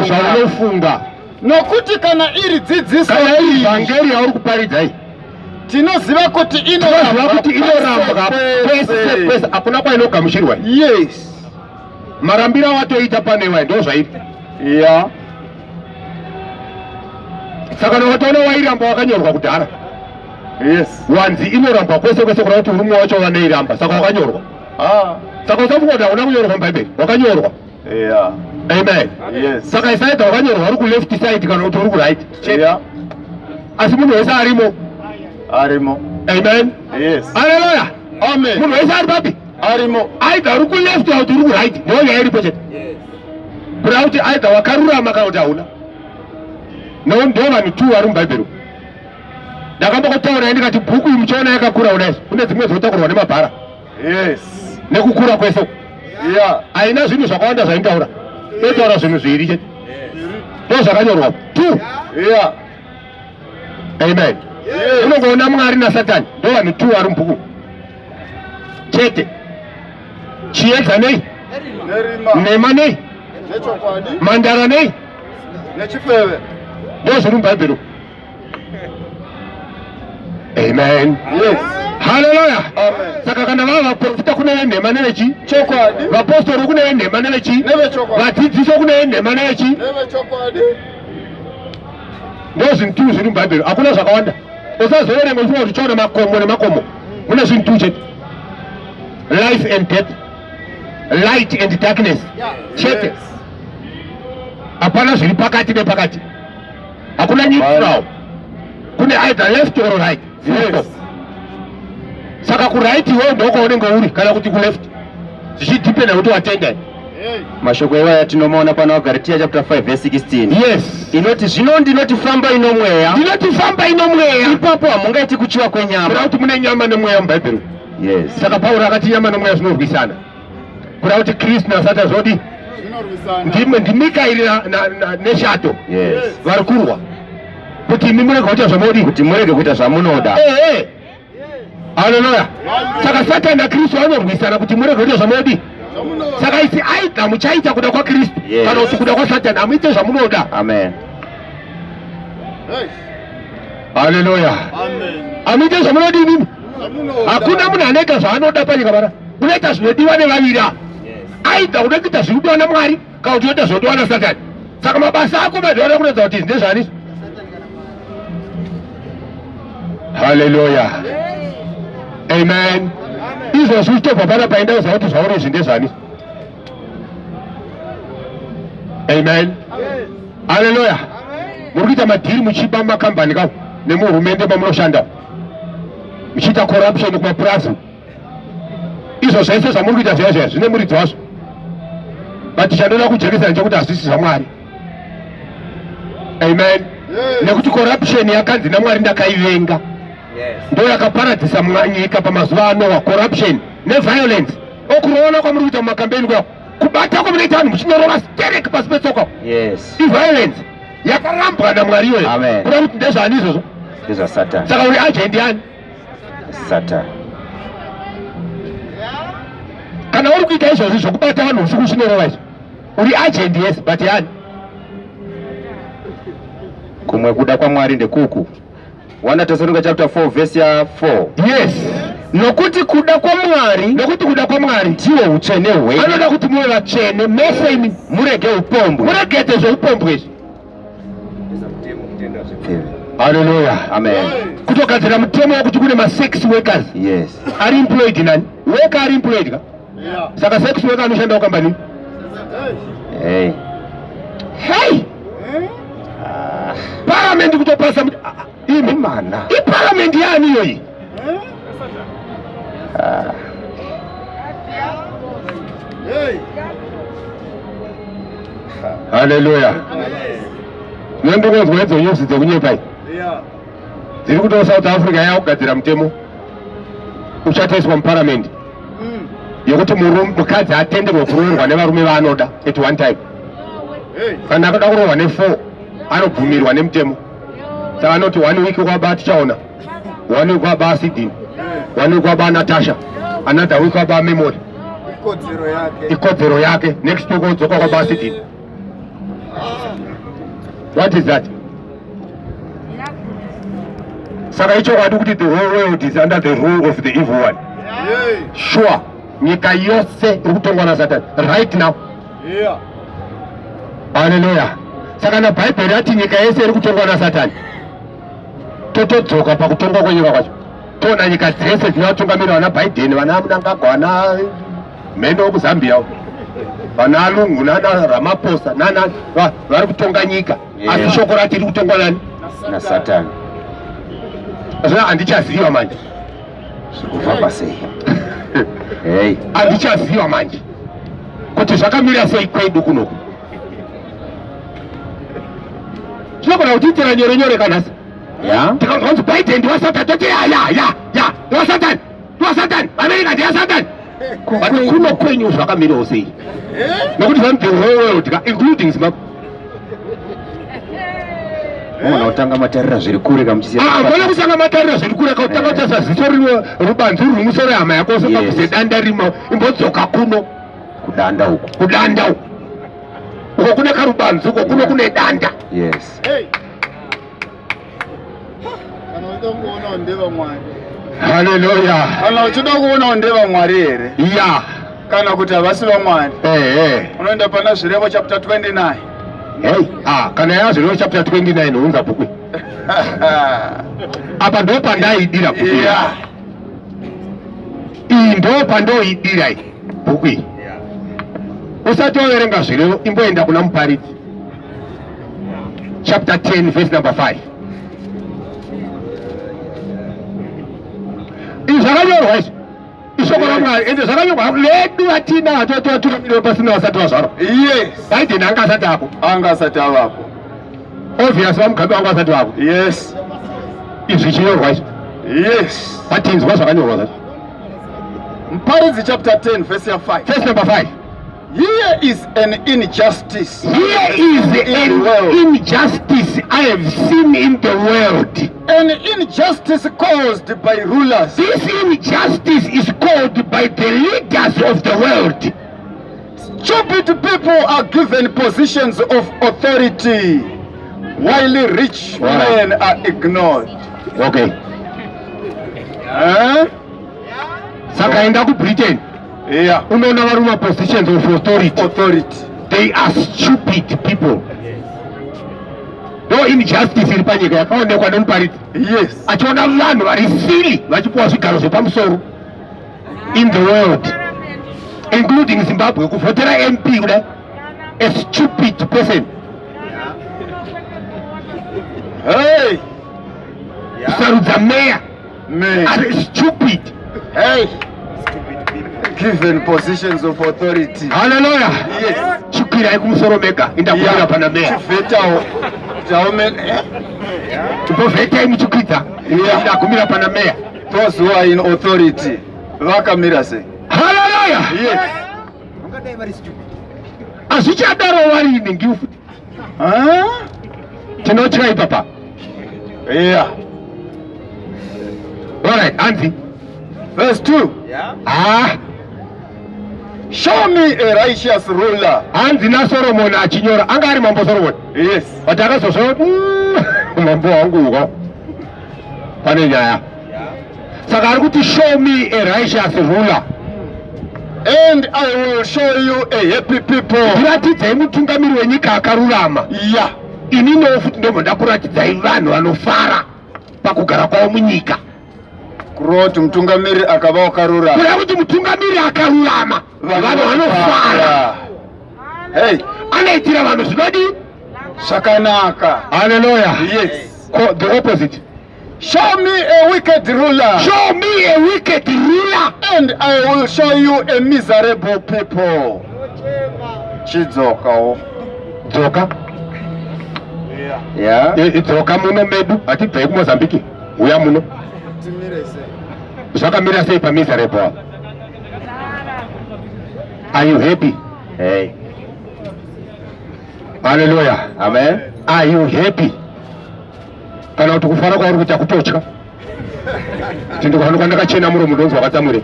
[SPEAKER 2] zvaunofunga
[SPEAKER 1] nokuti kana iri dzidziso
[SPEAKER 2] vhangeri yauri kuparidza iyi
[SPEAKER 1] tinoziva kuti
[SPEAKER 2] inorambwa pese hakuna kwainogamuchirwa.
[SPEAKER 1] Yes.
[SPEAKER 2] Marambiro awatoita panewa ndo zvairi. Saka notoona wairamba wakanyorwa kudhara.
[SPEAKER 1] Yes.
[SPEAKER 2] Wanzi inorambwa kwese kuda kuti urumwe wacho vanoiramba saka wakanyorwa. Saka usafunga kuti hakuna kunyorwa mubhaibheri, wakanyorwa. Amen.
[SPEAKER 1] Yes.
[SPEAKER 2] Saka Isaya wakanyorwa uri ku left side kana kuti uri ku right. Asi munhu wese arimo. Amen.
[SPEAKER 1] Yes.
[SPEAKER 2] Haleluya.
[SPEAKER 1] Amen.
[SPEAKER 2] Munhu wese ari papi?
[SPEAKER 1] Arimo.
[SPEAKER 2] Aidha uri ku left kana kuti uri ku right. Mwoyo iripo chete. Kuda kuti aidha wakarurama kana kuti hauna. Ndo vanhu 2 vari mubhaibheri. Ndakambotaura ndikati bhuku muchiona yakakura kudai. Kune dzimwe dzinotakurwa nemabhara.
[SPEAKER 1] Yes.
[SPEAKER 2] Nekukura kwese. Haina zvinhu zvakawanda zvaintaura. Inotaura zvinhu zviviri chete. Ndo zvakanyorwa 2. Amen. Unongoona Mwari naSatani ndo vanhu 2 vari mubhuku chete. Chiedza nei? Nema nei? Mandara nei?
[SPEAKER 1] Nechifeve.
[SPEAKER 2] Ndo zviri mubhaibheri. Amen.
[SPEAKER 1] Yes.
[SPEAKER 2] Haleluya. Saka kana vava vaprofita kune venhema nevechi
[SPEAKER 1] chokwadi,
[SPEAKER 2] vapostori kune venhema nevechi vadzidziso kune venhema nevechi
[SPEAKER 1] chokwadi.
[SPEAKER 2] Ndo zvinhu 2 zviri mubhaibheri. Hakuna zvakawanda. Usazoverenga uchifunga kuti chaona makomo nemakomo. Mune zvinhu 2 chete. Life and death. Light and darkness. Chete. Hapana zviri pakati nepakati. Hakuna neutral. Kune either left or right.
[SPEAKER 1] Yes.
[SPEAKER 2] Saka ku right iwe ndoko unenge uri kana kuti ku left. Zvichidependa kuti watenda.
[SPEAKER 3] Mashoko iwaya tinomaona pana Galatians chapter 5 verse 16.
[SPEAKER 2] Yes.
[SPEAKER 3] Inoti zvino ndinoti famba ino mweya. Ipapo hamungaiti kuchiva kwenyama.
[SPEAKER 2] Kuda kuti mune nyama nemweya mubhaibheri.
[SPEAKER 3] Yes.
[SPEAKER 2] Saka Pauro akati nyama nemweya zvinorwisana. Kuda kuti Kristu naSatani zvodi ndimikairira neshato.
[SPEAKER 3] Yes.
[SPEAKER 2] Vari kurwa. Kuti imi murege kuita zvamodi.
[SPEAKER 3] Kuti murege kuita zvamunoda.
[SPEAKER 2] Haleluya. Saka Satani naKristu vanorwisana kuti murege kuita zvamodi. Saka isi aidha muchaita kuda kwaKristu kana kuti kuda kwaSatani hamuite zvamunoda.
[SPEAKER 3] Amen.
[SPEAKER 2] Haleluya. Hamuite zvamunodi nini? Hakuna munhu anoita zvaanoda panyika pana. Unoita zvinodiwa nevaviri. Aidha unoda kuita zvinodiwa naMwari kana kuti unoita zvinodiwa naSatani. Saka mabasa ako madhora kunoita kuti ndezvani. Haleluya. Amen. Izvo zvichitobva pana paenda kuziva kuti zvauri izvi ndezvani. Amen. Haleluya. Muri kuita madhiri muchipa makambani kavo nemuhurumende mamunoshanda. Muchiita corruption kumapurazi. Izvo zvese zvamuri kuita zviya zvine muridzi wazvo. But chandoda kujekesa ndechekuti hazvisi zvaMwari. Amen. Nekuti corruption yakanzi naMwari ndakaivenga. Ndo yakaparadzisa nyika pamazuva ano. Corruption neviolence okuroona kwamuri kuita mumakambeni kwavo, kubata kwamunoita vanhu muchinyorova stereki pasi petsoka.
[SPEAKER 3] Yes.
[SPEAKER 2] Iviolence yakarambwa naMwari iyoyo.
[SPEAKER 3] Amen.
[SPEAKER 2] Kuda kuti ndezvani izvozvo?
[SPEAKER 3] NdezvaSatani.
[SPEAKER 2] Saka uri agent yani.
[SPEAKER 3] Satan.
[SPEAKER 2] Kana uri kuita izvozvo zvokubata vanhu usiku chinorova izvo uri agent, yes, but yani
[SPEAKER 3] Kumwe kuda kwa Mwari ndekuku. 1 Thessalonica chapter 4 verse ya 4.
[SPEAKER 2] yes,
[SPEAKER 3] Nokuti kuda kwa Mwari,
[SPEAKER 2] nokuti kuda kwamwari
[SPEAKER 3] ndiwo utsvene hwenyu.
[SPEAKER 2] anoda kuti muve vatsvene mese imi
[SPEAKER 3] Murege upombwe.
[SPEAKER 2] muregete zvoupombwe izvi. Haleluya,
[SPEAKER 3] Amen.
[SPEAKER 2] kutogadzira mutemo wekuti kune ma-sex workers
[SPEAKER 3] Yes.
[SPEAKER 2] ari employed nani worker ari employed ka saka sex worker anoshanda kukambani.
[SPEAKER 3] Hey.
[SPEAKER 2] Hey, parliament kutopasa imi
[SPEAKER 3] Mana.
[SPEAKER 2] iparliament yani iyoyi. Haleluya, nembongonzwa idzo nyusi dzekunyepa dziri kutoo South Africa yakugadzira mutemo uchatoiswa muparliament yekuti mukadzi atenderwe kuroorwa nevarume vaanoda at one time. Kana akuda kuroorwa ne4 anobvumirwa nemutemo. Saka anoti 1 week kwaba tichaona, 1 week kwaba Sidini, 1 week kwaba Natasha, another week kwaba Memory. Ikodzero yake. Next week odzoka kwaba Sidini. What is that? Saka icho kwadi kuti the whole world is under the rule of the evil one. Sure, nyika yose iri kutongwa naSatani right now. Haleluya. Saka na Bhaibheri ati nyika yese iri kutongwa naSatani. Totodzoka pakutongwa kwenyika kwacho. Toona nyika dzese dzinotungamirwa na Biden, vana Mnangagwa, vana mhendo wekuZambia, vana Lungu nana Ramaphosa nana vari kutonga nyika. Asi shoko rati riri kutongwa nani?
[SPEAKER 3] Na Satan.
[SPEAKER 2] Zvino handichaziva manje.
[SPEAKER 3] Kufamba sei. Hey.
[SPEAKER 2] Handichaziva manje kuti zvakamira sei kwedu kunoku. Tinogona kutiitira nyore nyore kanhasi.
[SPEAKER 3] Ya.
[SPEAKER 2] Tikaunzi Biden ndiwaSatani, toti ya ndiwaSatani, ndiwaSatani, America ndiyaSatani. But kuno kwenyu zvakamirawo sei? Nokuti vanoti the whole world including Zimbabwe.
[SPEAKER 3] Mwana utanga matarira zviri kure kamuchisiya.
[SPEAKER 2] Kona kusanga matarira zviri kure kautanga utasa ziso rimwe rubanzu ruri musoro hama yako usingabvise danda rimwe imbodzoka kuno.
[SPEAKER 3] Kudanda uku.
[SPEAKER 2] Kudanda uku. Uko kune karubanzu uko kuno kune danda.
[SPEAKER 3] Yes.
[SPEAKER 2] Haleluya.
[SPEAKER 4] Kana uchida kuona ndeva Mwari here
[SPEAKER 2] Ya.
[SPEAKER 4] kana kuti havasi vaMwari unoenda pana Zvirevo chapter 29.
[SPEAKER 2] Hey, kana ya Zvirevo chapter 29 unza bhuku. Apa ndo pandaidira bhuku.
[SPEAKER 4] Yeah.
[SPEAKER 2] Iyi ndo pandoidira bhuku. Usati waverenga Zvirevo imboenda kuna muparidzi. Chapter 10 verse number 5. Izvakanyorwa izvo. Ishoko raMwari ende zvakanyorwa ledu vatina vatotungamirwa pasina vasati vazvarwa.
[SPEAKER 4] Yes.
[SPEAKER 2] Biden anga asati apo.
[SPEAKER 4] Anga asati avapo.
[SPEAKER 2] Obvious vamugambi vangu asati vapo.
[SPEAKER 4] Yes.
[SPEAKER 2] Izvi chinyorwa izvo.
[SPEAKER 4] Yes.
[SPEAKER 2] Vatinzwa zvakanyorwa zvacho.
[SPEAKER 4] Muparidzi chapter 10 verse 5.
[SPEAKER 2] Verse number 5.
[SPEAKER 4] Here is an injustice.
[SPEAKER 2] Here is an injustice I have seen in the world.
[SPEAKER 4] An injustice caused by rulers.
[SPEAKER 2] This injustice is caused by the leaders of the world.
[SPEAKER 4] Stupid people are given positions of authority, while rich men are ignored.
[SPEAKER 2] Okay. Saka enda ku Britain.
[SPEAKER 4] Yeah.
[SPEAKER 2] Unoona vari positions of authority. They are stupid people. No injustice iri panyika yakaonekwa nemuparidzi.
[SPEAKER 4] Yes.
[SPEAKER 2] Achiona vanhu vari silly vachipuwa zvigaro zvepamusoro in the world, including Zimbabwe, kuvhotera MP kudai, a stupid person.
[SPEAKER 4] Hey.
[SPEAKER 2] Kusarudza meya
[SPEAKER 4] Man.
[SPEAKER 2] are stupid.
[SPEAKER 4] Hey. Given positions of authority.
[SPEAKER 2] Haleluya.
[SPEAKER 4] Yes.
[SPEAKER 2] Chikwirai kumusoro mega indakurira pana meya.
[SPEAKER 4] Chivhetawo.
[SPEAKER 2] Mbovhetai muchikwidza indagumira pana meya.
[SPEAKER 4] Those who are in authority. Vakamira sei.
[SPEAKER 2] Haleluya.
[SPEAKER 4] Yes.
[SPEAKER 2] Azvichadaro vari ningiu futi. Tinotyai papa.
[SPEAKER 4] Yeah.
[SPEAKER 2] All right, Anzi.
[SPEAKER 4] Verse 2. Show me a righteous ruler.
[SPEAKER 2] Hanzi na Solomon achinyora. Anga ari mambo Solomon.
[SPEAKER 4] Yes.
[SPEAKER 2] Wataka soso. Mambo wangu uko. Pane nyaya. Saka ari kuti show me a righteous ruler.
[SPEAKER 4] And I will show you a happy people.
[SPEAKER 2] Ndiratidza mutungamiri wenyika akarurama.
[SPEAKER 4] Yeah.
[SPEAKER 2] Inini futi ndombo ndakuratidzai vanhu vanofara pakugara kwavo munyika.
[SPEAKER 4] Kuroti mutungamiri akava wakarurama.
[SPEAKER 2] Kureva kuti mutungamiri akarurama vanhu vanofara.
[SPEAKER 4] Hey,
[SPEAKER 2] anoitira vanhu zvinodi
[SPEAKER 4] zvakanaka.
[SPEAKER 2] Hallelujah.
[SPEAKER 4] Yes.
[SPEAKER 2] The opposite.
[SPEAKER 4] Show me a wicked ruler.
[SPEAKER 2] Show me a wicked ruler.
[SPEAKER 4] And I will show you a miserable people. Chidzoka.
[SPEAKER 2] Dzoka?
[SPEAKER 4] Yeah.
[SPEAKER 2] Dzoka muno medu atibvei kuMozambique. Uya muno. Zvakamira sei pa miserable? Are you happy?
[SPEAKER 4] Hey.
[SPEAKER 2] Hallelujah.
[SPEAKER 4] Amen.
[SPEAKER 2] Are you happy? Kana kuti kufara kwauri kuita kutotya. Tindikufana ndakachena muromo ndonzi wakatsamwire.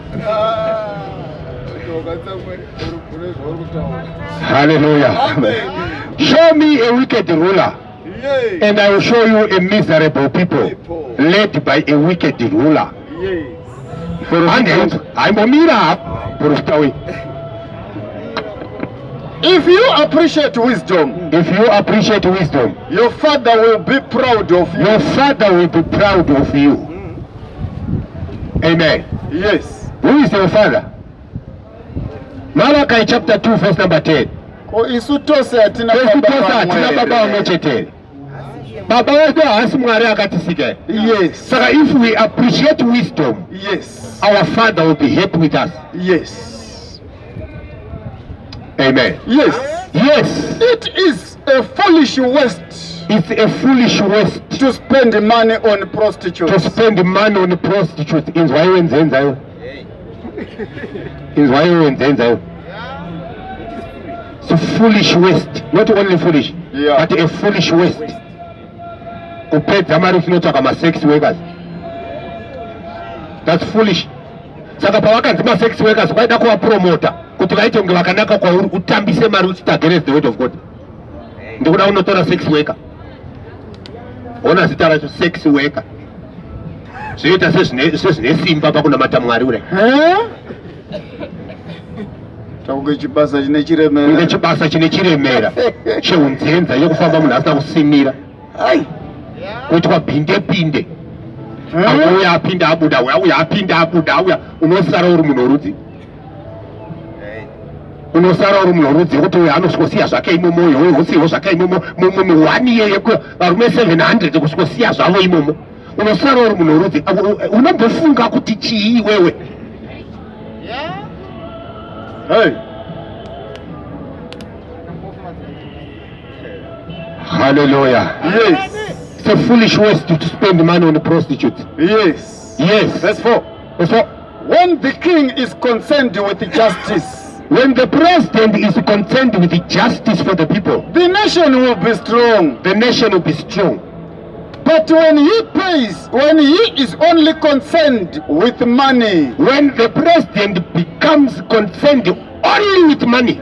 [SPEAKER 2] Hallelujah. Show me a wicked ruler. And I will show you a miserable people led by a wicked ruler.
[SPEAKER 4] If you appreciate wisdom,
[SPEAKER 2] your
[SPEAKER 4] father will be proud of you.
[SPEAKER 2] Your father will be proud of you. Amen.
[SPEAKER 4] Yes.
[SPEAKER 2] Who is your father? Malachi chapter 2 verse number 10.
[SPEAKER 4] Isu tose atina
[SPEAKER 2] baba wamechetele. Baba wetu hasi mwari akatisika.
[SPEAKER 4] Yes.
[SPEAKER 2] Saka if we appreciate wisdom,
[SPEAKER 4] yes,
[SPEAKER 2] our father will be happy with us.
[SPEAKER 4] Yes.
[SPEAKER 2] Amen.
[SPEAKER 4] Yes.
[SPEAKER 2] Yes.
[SPEAKER 4] It is a foolish waste.
[SPEAKER 2] It's a foolish waste
[SPEAKER 4] to spend money on prostitutes.
[SPEAKER 2] To spend money on prostitutes. It's a foolish waste. Not only foolish, but a foolish waste. Kupedza mari unotsvaka ma-sex workers. That's foolish. Saka pavakanzi ma-sex workers vaida kuvapromota kuti vaite kunge vakanaka kwauri utambise mari uchiti against the word of God. Ndikuda unotora sex worker. Ona zita racho sex worker. Zvoita sezvine simba pakunamata Mwari kudai.
[SPEAKER 4] Takunge chibasa chine chiremera.
[SPEAKER 2] Kunge chibasa chine chiremera. Cheunzenza yekufamba munhu asina kusimira. Kuitwa pinde. Auya apinda abuda, auya apinda abuda, auya unosara uri munhu worudzi. Unosara uri munhu worudzi kuti uyo anosvosiya zvake imomo, uyo usiwo zvake imomo, muwani yeye varume 700 kusvosiya zvavo imomo. Unosara uri munhu worudzi, unombofunga kuti chii wewe?
[SPEAKER 4] Hey.
[SPEAKER 2] Hallelujah.
[SPEAKER 4] Yes.
[SPEAKER 2] It's a foolish waste to spend money on prostitutes.
[SPEAKER 4] Yes.
[SPEAKER 2] Yes.
[SPEAKER 4] Verse 4. When the king is concerned with justice,
[SPEAKER 2] when the president is concerned with justice for the people,
[SPEAKER 4] the nation will be strong.
[SPEAKER 2] The nation will be strong.
[SPEAKER 4] But when he is only concerned with money,
[SPEAKER 2] when the president becomes concerned only with money,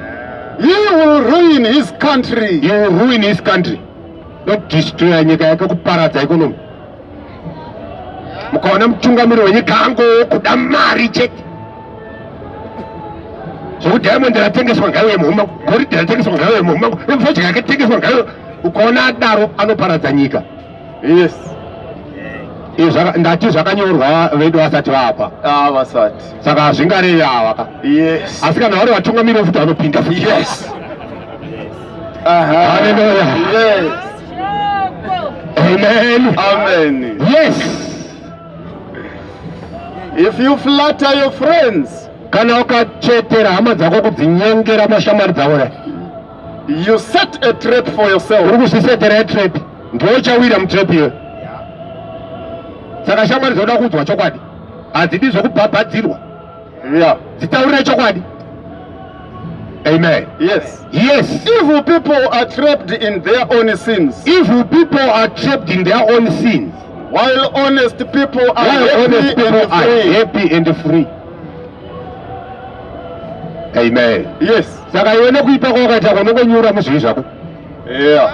[SPEAKER 4] he will ruin his country.
[SPEAKER 2] He will ruin his country. Not destroy nyika yake, kuparadza economy. Mukaona mutungamiri wenyika angokuda mari chete. So diamond ratengeswa ngayo yemuhuma, gold ratengeswa ngayo yemuhuma, mfodya yake tengeswa ngayo. Ukaona adaro anoparadza nyika.
[SPEAKER 4] Yes.
[SPEAKER 2] Ndati zvakanyorwa vedu vasati vapa.
[SPEAKER 4] Vasati.
[SPEAKER 2] Saka hazvingarevi ava.
[SPEAKER 4] Yes.
[SPEAKER 2] Asi kana vari vatungamiri vofuti vanopinda futi.
[SPEAKER 4] Yes.
[SPEAKER 2] Hallelujah.
[SPEAKER 4] Yes.
[SPEAKER 2] Amen.
[SPEAKER 4] Amen.
[SPEAKER 2] Yes.
[SPEAKER 4] If you flatter your friends,
[SPEAKER 2] kana ukachetera hama dzako kudzinyengera mashamwari dzavo,
[SPEAKER 4] you set a trap for yourself.
[SPEAKER 2] Uri kuzvisetera trap. Ndochawira mutrap iyo. Saka shamwari dzoda kunzwa chokwadi. Hadzidi zvokubhabhadzirwa.
[SPEAKER 4] Yeah.
[SPEAKER 2] Dzitaurire chokwadi. Amen.
[SPEAKER 4] Yes.
[SPEAKER 2] Yes.
[SPEAKER 4] Evil people are trapped in their own sins.
[SPEAKER 2] Evil people are trapped in their own sins.
[SPEAKER 4] While honest people are
[SPEAKER 2] While honest people are happy and free. Amen.
[SPEAKER 4] Yes.
[SPEAKER 2] Saka iwe kuipa kwakaita kunongonyura muzvii zvako.
[SPEAKER 4] Yeah.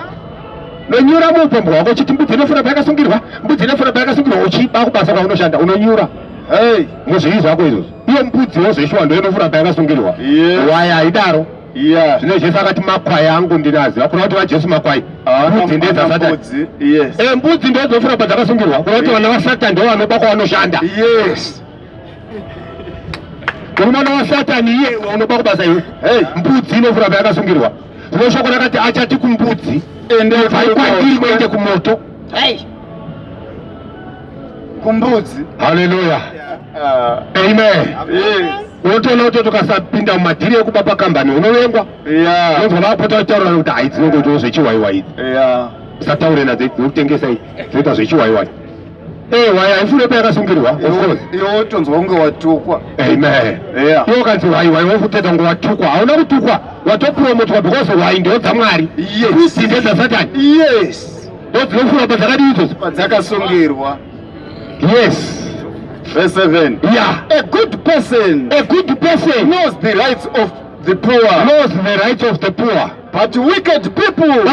[SPEAKER 2] Nonyura mupombo wako chiti mbudzi inofura pakasungirwa, mbudzi inofura pakasungirwa uchiba kubasa kwaunoshanda unonyura.
[SPEAKER 4] Hey.
[SPEAKER 2] Muzvii zvako izvozvo. Iye mbudzi wozvishwa ndo inofura pakasungirwa.
[SPEAKER 4] Yes.
[SPEAKER 2] Waya haidaro.
[SPEAKER 4] Yeah.
[SPEAKER 2] Zvino Jesu akati makwai angu ndinaziva. Kuna kuti vaJesu makwai. Mbudzi ndedzasatani.
[SPEAKER 4] Yes.
[SPEAKER 2] Mbudzi ndo dzinofura padzakasungirwa. Kuna kuti vana vasatani ndo vanoba kwavanoshanda.
[SPEAKER 4] Yes.
[SPEAKER 2] Mwana wa Satani iye unoba kubasa iwe.
[SPEAKER 4] Hey.
[SPEAKER 2] Mbudzi inofura payakasungirwa. Zvino shoko rakati achati kumbudzi ende kwandiri muende kumoto.
[SPEAKER 4] Hey. Kumbudzi.
[SPEAKER 2] Hallelujah. Amen.
[SPEAKER 4] Yes.
[SPEAKER 2] Unotoona kuti tukasapinda mumadhiri ekuba pakambani unovengwa.
[SPEAKER 4] Yeah.
[SPEAKER 2] Unonzwa vapota vachitaura kuti hai dzinongoitawo zvechiwaiwai idzi.
[SPEAKER 4] Yeah.
[SPEAKER 2] Usataure nadzo dzokutengesa idzi dzinoita zvechiwaiwai. Waya haifune payakasungirwa. Of course.
[SPEAKER 4] Iwe utonzwa unge watukwa.
[SPEAKER 2] Amen.
[SPEAKER 4] Yeah.
[SPEAKER 2] Iwe ukanzi waiwai wofutedza kunge watukwa. Hauna kutukwa. Watopromotwa because wai ndo dzaMwari.
[SPEAKER 4] Yes.
[SPEAKER 2] Mbudzi ndedzaSatani.
[SPEAKER 4] Yes.
[SPEAKER 2] Ndo dzinofura padzakadii idzodzo.
[SPEAKER 4] Padzakasungirwa.
[SPEAKER 2] Yes.
[SPEAKER 4] Verse 7.
[SPEAKER 2] Yeah.
[SPEAKER 4] A good person knows the rights of the poor.
[SPEAKER 2] Knows the rights of the poor.
[SPEAKER 4] But wicked people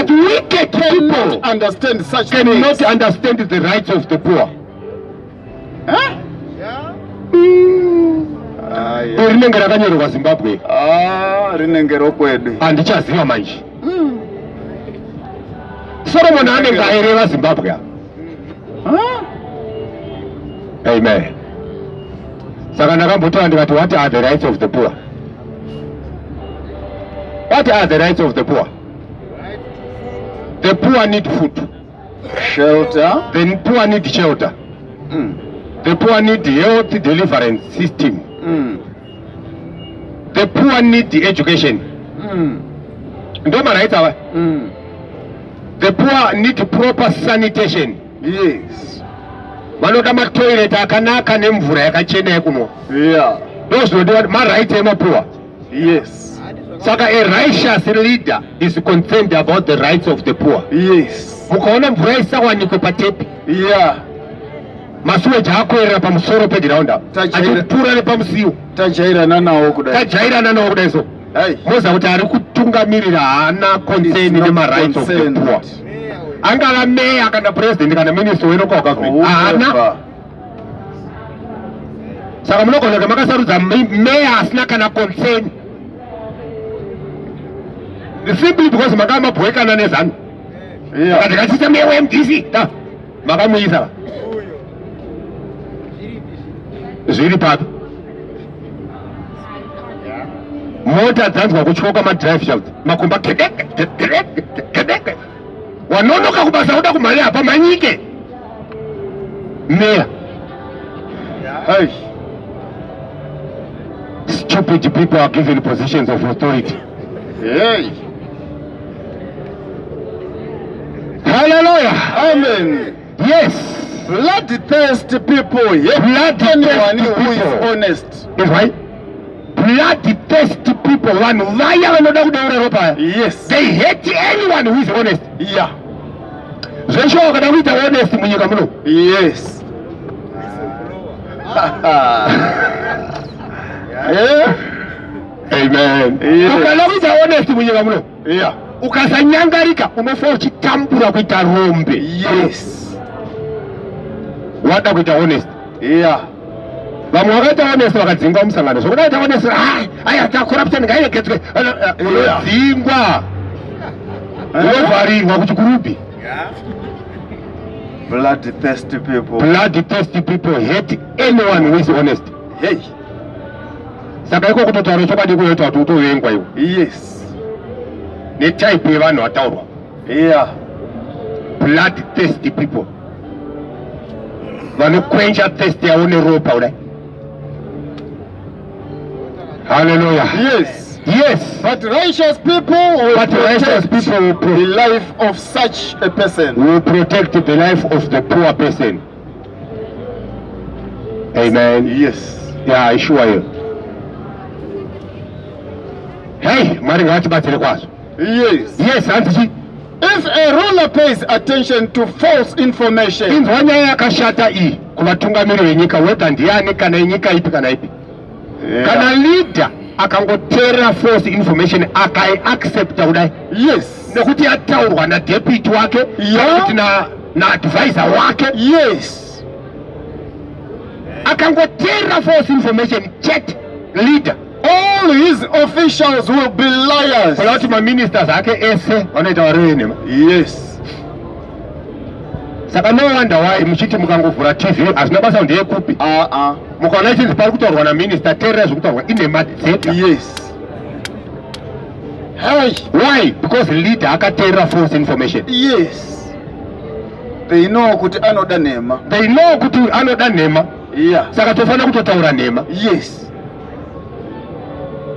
[SPEAKER 2] cannot
[SPEAKER 4] understand such
[SPEAKER 2] cannot
[SPEAKER 4] things.
[SPEAKER 2] understand the rights of the poor.
[SPEAKER 4] Huh?
[SPEAKER 2] Rinenge rakanyorwa Zimbabwe.
[SPEAKER 4] Rinenge rokwedu.
[SPEAKER 2] Handichaziva manje. Solomon anenge aereva Zimbabwe. Amen. Saka ndakambotora ndikati what are the rights of the poor? What are the rights of the poor? The poor need food.
[SPEAKER 4] Shelter.
[SPEAKER 2] The poor need shelter. The poor need health deliverance system. The poor need education. Ndo marights awa. The poor need proper sanitation.
[SPEAKER 4] Yes.
[SPEAKER 2] Vanoda matoilet akanaka nemvura yakachena yekunwa.
[SPEAKER 4] Yeah.
[SPEAKER 2] Those who do marights emapoor.
[SPEAKER 4] Yes.
[SPEAKER 2] Saka a righteous leader is concerned about the rights of the poor.
[SPEAKER 4] Yes.
[SPEAKER 2] Mukaona mvura isawanikwe patepi.
[SPEAKER 4] Yeah.
[SPEAKER 2] Masuweji akoerera pamusoro pegiraunda. Achipfuura nepamusiwo.
[SPEAKER 4] Tajairana nawo kudai
[SPEAKER 2] so.
[SPEAKER 4] Hey.
[SPEAKER 2] Moza kuti ari kutungamirira haana concern nemarights of the poor. Angava meya kana president kana minister welocal government. Haana. Saka munogona kuti makasarudza meya asina kana concern. Simply because makamabhowekana nezano.
[SPEAKER 4] Yeah.
[SPEAKER 2] Ndikachita meya weMDC. Makamuisa. Zviri papi. Mota dzanzwa kutyoka madrive shaft. Makomba kedeke. Wanonoka kubasa uda kumali apa manyike. Meya.
[SPEAKER 4] Hey.
[SPEAKER 2] Stupid people are given positions of authority.
[SPEAKER 4] Hey.
[SPEAKER 2] Hallelujah.
[SPEAKER 4] Amen.
[SPEAKER 2] Yes.
[SPEAKER 4] Bloodthirsty people.
[SPEAKER 2] Bloodthirsty
[SPEAKER 4] Anyone who is
[SPEAKER 2] people.
[SPEAKER 4] honest.
[SPEAKER 2] Is right. Bloodthirsty people. Vanhu vaya vanoda kudeura ropa.
[SPEAKER 4] Yes.
[SPEAKER 2] They hate anyone who is honest.
[SPEAKER 4] Yeah.
[SPEAKER 2] Zvesho wakada kuita honest munyika muno.
[SPEAKER 4] Yes. Yeah.
[SPEAKER 2] Amen.
[SPEAKER 4] Yes.
[SPEAKER 2] Ukada kuita honest munyika muno.
[SPEAKER 4] Yeah.
[SPEAKER 2] Ukasanyangarika unofa uchitambura kuita rombe.
[SPEAKER 4] Yes.
[SPEAKER 2] Wada kuita honest.
[SPEAKER 4] Yeah.
[SPEAKER 2] Vamwe vakaita honest vakadzingwa musangano. Zvokuda kuita honest, aya ta corruption ngairengedzwe. Unodzingwa. Unovharirwa kuchikurubi.
[SPEAKER 4] Bloodthirsty people.
[SPEAKER 2] Bloodthirsty people hate anyone who is honest.
[SPEAKER 4] Hey.
[SPEAKER 2] Saka iko kutotaura chokwadi kuyoita kuti utovengwa iwe.
[SPEAKER 4] Yes.
[SPEAKER 2] Netype yevanhu vataurwa.
[SPEAKER 4] Yeah.
[SPEAKER 2] Bloodthirsty people. Vanokwencha thirst yavo neropa kudai. Hallelujah.
[SPEAKER 4] Yes.
[SPEAKER 2] Yes.
[SPEAKER 4] But righteous people will protect
[SPEAKER 2] the
[SPEAKER 4] life of such a person.
[SPEAKER 2] Will protect the life of the poor person. Amen.
[SPEAKER 4] Yes.
[SPEAKER 2] Yeah, I assure you. Hey, Mwari ngatibatsire kwazo.
[SPEAKER 4] Yes.
[SPEAKER 2] Yes, handichi.
[SPEAKER 4] If a ruler pays attention to false information,
[SPEAKER 2] inzwa nyaya yakashata iyi kuvatungamiri venyika, whether ndiani kana nyika ipi kana ipi. Kana leader akangoteerera false information akaiaccepta kudai,
[SPEAKER 4] yes,
[SPEAKER 2] nekuti yataurwa nadeputy wake, kuti na advisor wake,
[SPEAKER 4] yes,
[SPEAKER 2] akangoteerera false information jet leader,
[SPEAKER 4] all his officials will be liars.
[SPEAKER 2] kola kuti maministers ake ese vanoita varevenema.
[SPEAKER 4] Yes.
[SPEAKER 2] Saka no wonder why muchiti mukangovhura TV hazvina basa ndeyekupi, mukaona chinzi pari kutaurwa naminister teerera zviri kutaurwa ine madzeta.
[SPEAKER 4] Yes.
[SPEAKER 2] Hey, why? Because leader akateerera false information.
[SPEAKER 4] Yes. They know kuti anoda nhema.
[SPEAKER 2] They know kuti anoda nhema.
[SPEAKER 4] Yeah.
[SPEAKER 2] Saka tofanira kutotaura nhema.
[SPEAKER 4] Yes.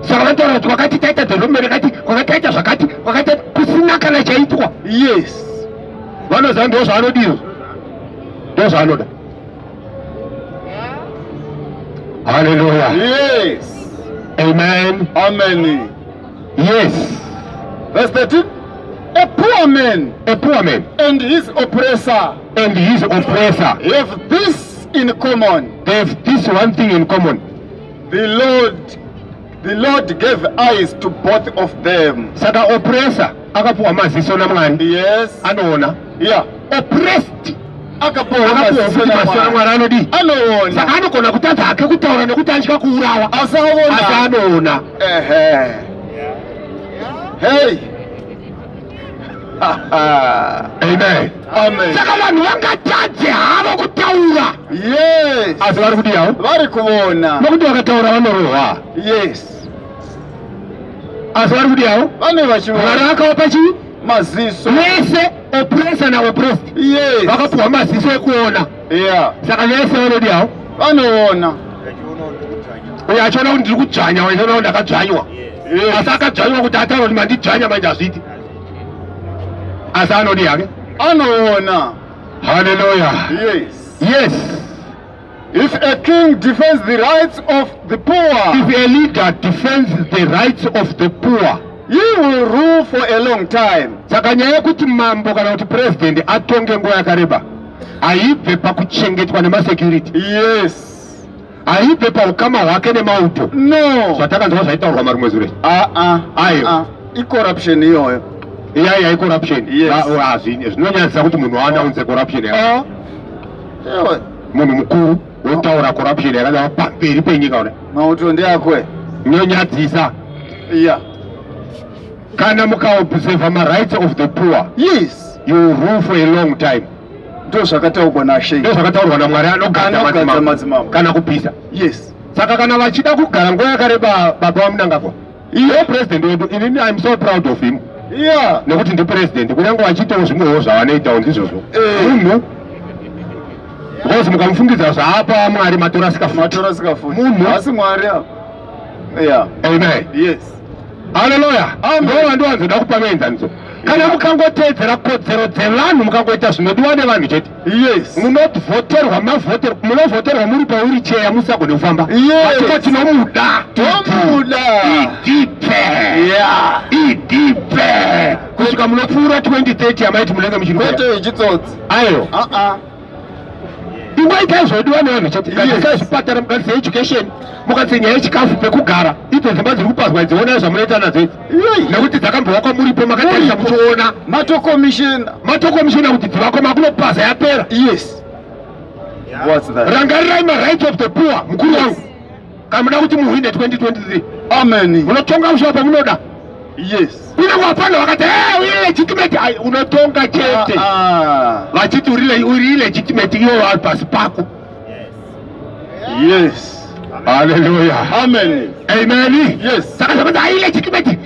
[SPEAKER 2] Saka vanotaura kuti kwakati taita development yakati, kwakati taita zvakati, kwakati kusina kana chaitwa.
[SPEAKER 4] Yes.
[SPEAKER 2] Vanoziva ndo zvavanodiro, ndo zvavanoda. Hallelujah.
[SPEAKER 4] Yes.
[SPEAKER 2] Amen.
[SPEAKER 4] Amen.
[SPEAKER 2] Yes.
[SPEAKER 4] Verse 13. A poor man
[SPEAKER 2] and
[SPEAKER 4] his oppressor
[SPEAKER 2] have
[SPEAKER 4] this in common.
[SPEAKER 2] They have this one thing in common.
[SPEAKER 4] The Lord gave eyes to both of them.
[SPEAKER 2] Saka oppressor akapuwa maziso naMwari.
[SPEAKER 4] Yes.
[SPEAKER 2] Anoona.
[SPEAKER 4] Yeah.
[SPEAKER 2] Oppressed
[SPEAKER 4] akapuwa maziso
[SPEAKER 2] naMwari anodi.
[SPEAKER 4] Anoona.
[SPEAKER 2] Saka anogona kutadza hake kutaura nekuti atya kuurawa. Asi anoona.
[SPEAKER 4] Hey.
[SPEAKER 2] Amen.
[SPEAKER 4] Amen.
[SPEAKER 2] Saka vanhu vangatadze havo kutaura.
[SPEAKER 4] Yes.
[SPEAKER 2] Asi vari kudiyawo?
[SPEAKER 4] Vari kuona.
[SPEAKER 2] Nokuti vakataura vanorohwa.
[SPEAKER 4] Yes.
[SPEAKER 2] Asi vari kudiyawo?
[SPEAKER 4] Vane vachiona.
[SPEAKER 2] Mwari akavapa chii?
[SPEAKER 4] Maziso.
[SPEAKER 2] Vese oppressor na oppressed.
[SPEAKER 4] Yes.
[SPEAKER 2] Vakapuwa maziso ekuona.
[SPEAKER 4] Yeah.
[SPEAKER 2] Saka vese vanodiyawo?
[SPEAKER 4] Vanoona.
[SPEAKER 2] Uyo achiona kuti ndiri kudzvanya, wachiona kuti ndakadzvanywa. Asi akadzvanywa kuti ataura kuti mandidzvanya manje hazviti. Asi anodi yake?
[SPEAKER 4] Anoona.
[SPEAKER 2] Hallelujah.
[SPEAKER 4] Yes.
[SPEAKER 2] Yes.
[SPEAKER 4] If a king defends the rights of the poor,
[SPEAKER 2] if a leader defends the rights of the poor,
[SPEAKER 4] he will rule for a long time.
[SPEAKER 2] Saka nyaya yekuti mambo kana kuti president atonge nguva yakareba haibve pakuchengetwa nemasecurity.
[SPEAKER 4] Yes.
[SPEAKER 2] Haibve paukama hwake nemauto.
[SPEAKER 4] No.
[SPEAKER 2] Zvatakanzwa zvaitaurwa marimwe zure.
[SPEAKER 4] Ayo. I-corruption iyoyo.
[SPEAKER 2] Iya i-corruption.
[SPEAKER 4] Yes.
[SPEAKER 2] Zvinonyadzisa kuti munhu anaunze corruption yake. Munhu mukuru wotaura corruption yakadava pamberi penyika kudai.
[SPEAKER 4] Mauto ndeakwe.
[SPEAKER 2] Inonyadzisa.
[SPEAKER 4] Yeah.
[SPEAKER 2] Kana mukaobserva ma-rights of the poor,
[SPEAKER 4] yes,
[SPEAKER 2] you will rule for a long time.
[SPEAKER 4] Ndo zvakataurwa naShe.
[SPEAKER 2] Ndo zvakataurwa naMwari anogadza madzimambo kana kupisa.
[SPEAKER 4] Yes.
[SPEAKER 2] Saka kana vachida kugara nguva yakareba baba vaMnangagwa, iye president wedu, inini I'm so proud of him.
[SPEAKER 4] Yeah.
[SPEAKER 2] Nekuti ndi president, kunyange vachiitawo zvimwewo zvavanoitawo ndizvozvo. Munhu because mukamufungidza zvaapa Mwari matora
[SPEAKER 4] asikafundi. Munhu asi Mwari. Yeah.
[SPEAKER 2] Amen.
[SPEAKER 4] Yes.
[SPEAKER 2] Hallelujah. Ndo vandowanzoda kupa muenzaniso. Kana mukangotedzera kodzero dzevanhu mukangoita zvinodiwa nevanhu chete.
[SPEAKER 4] Yes.
[SPEAKER 2] Munovhoterwa munovhoterwa muri pauri cheya musagone kufamba.
[SPEAKER 4] Yes.
[SPEAKER 2] Tinomuda. Idipe.
[SPEAKER 4] Yeah.
[SPEAKER 2] Idipe. Kusvika munopfuura 2030 amaiti munenge muchirwara.
[SPEAKER 4] Kwete ichitsotsi.
[SPEAKER 2] Ayo. Ingoita zvodiwa nevanhu chete. Mukadzisa zvipatara, mukadzisa education, mukadzisa nyaya yechikafu pekugara. Idzo dzimba dziri kupazwa dziona zvamunoita nadzo idzi. Nekuti dzakambovakwa muripo makatarisa muchiona. Matokomishina kuti dzivakwa makunopaza yapera.
[SPEAKER 4] Yes. What's that?
[SPEAKER 2] Rangarirai ma-rights of the poor, mukuru wangu. Kana muda kuti muhwine 2023.
[SPEAKER 4] Amen.
[SPEAKER 2] Unotonga kusvika pamunoda.
[SPEAKER 4] Yes.
[SPEAKER 2] Kunyange wapanda wakati uri legitimate, unotonga chete. Vachiti uri legitimate iwo vari pasi pako.
[SPEAKER 4] Yes.
[SPEAKER 2] Hallelujah.
[SPEAKER 4] Amen.
[SPEAKER 2] Amen.
[SPEAKER 4] Yes.
[SPEAKER 2] Saka zvakuti hailegitimate.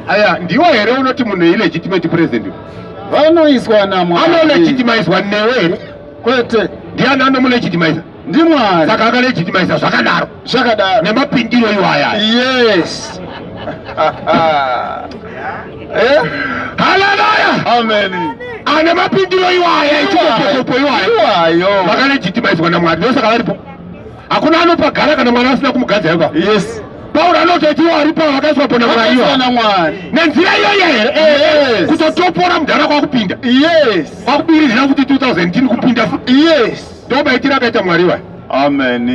[SPEAKER 2] Aya, ndiwo here unoti munhu illegitimate president.
[SPEAKER 4] Vanoiswa naMwari.
[SPEAKER 2] Anolegitimaizwa newe here?
[SPEAKER 4] Kwete.
[SPEAKER 2] Ndiani anomulegitimiza?
[SPEAKER 4] NdiMwari.
[SPEAKER 2] Saka akalegitimiza zvakadaro. Nemapindiro iwaya.
[SPEAKER 4] Yes.
[SPEAKER 2] Hallelujah.
[SPEAKER 4] Amen.
[SPEAKER 2] Ane mapindiro iwaya ichikopopo iwayo. Vakalegitimaizwa naMwari. Ndosaka varipo. Hakuna anopagara kana mwana asina kumugadza yeva.
[SPEAKER 4] Yes.
[SPEAKER 2] Pauro vanotoitiwa varipa vakaiswa pona muraiwa nenzira iyoyo kutotopora mudhara kwakupinda kwakubirizira futi 2010 kupinda futi ndobaitira kaita mwari wa
[SPEAKER 4] amen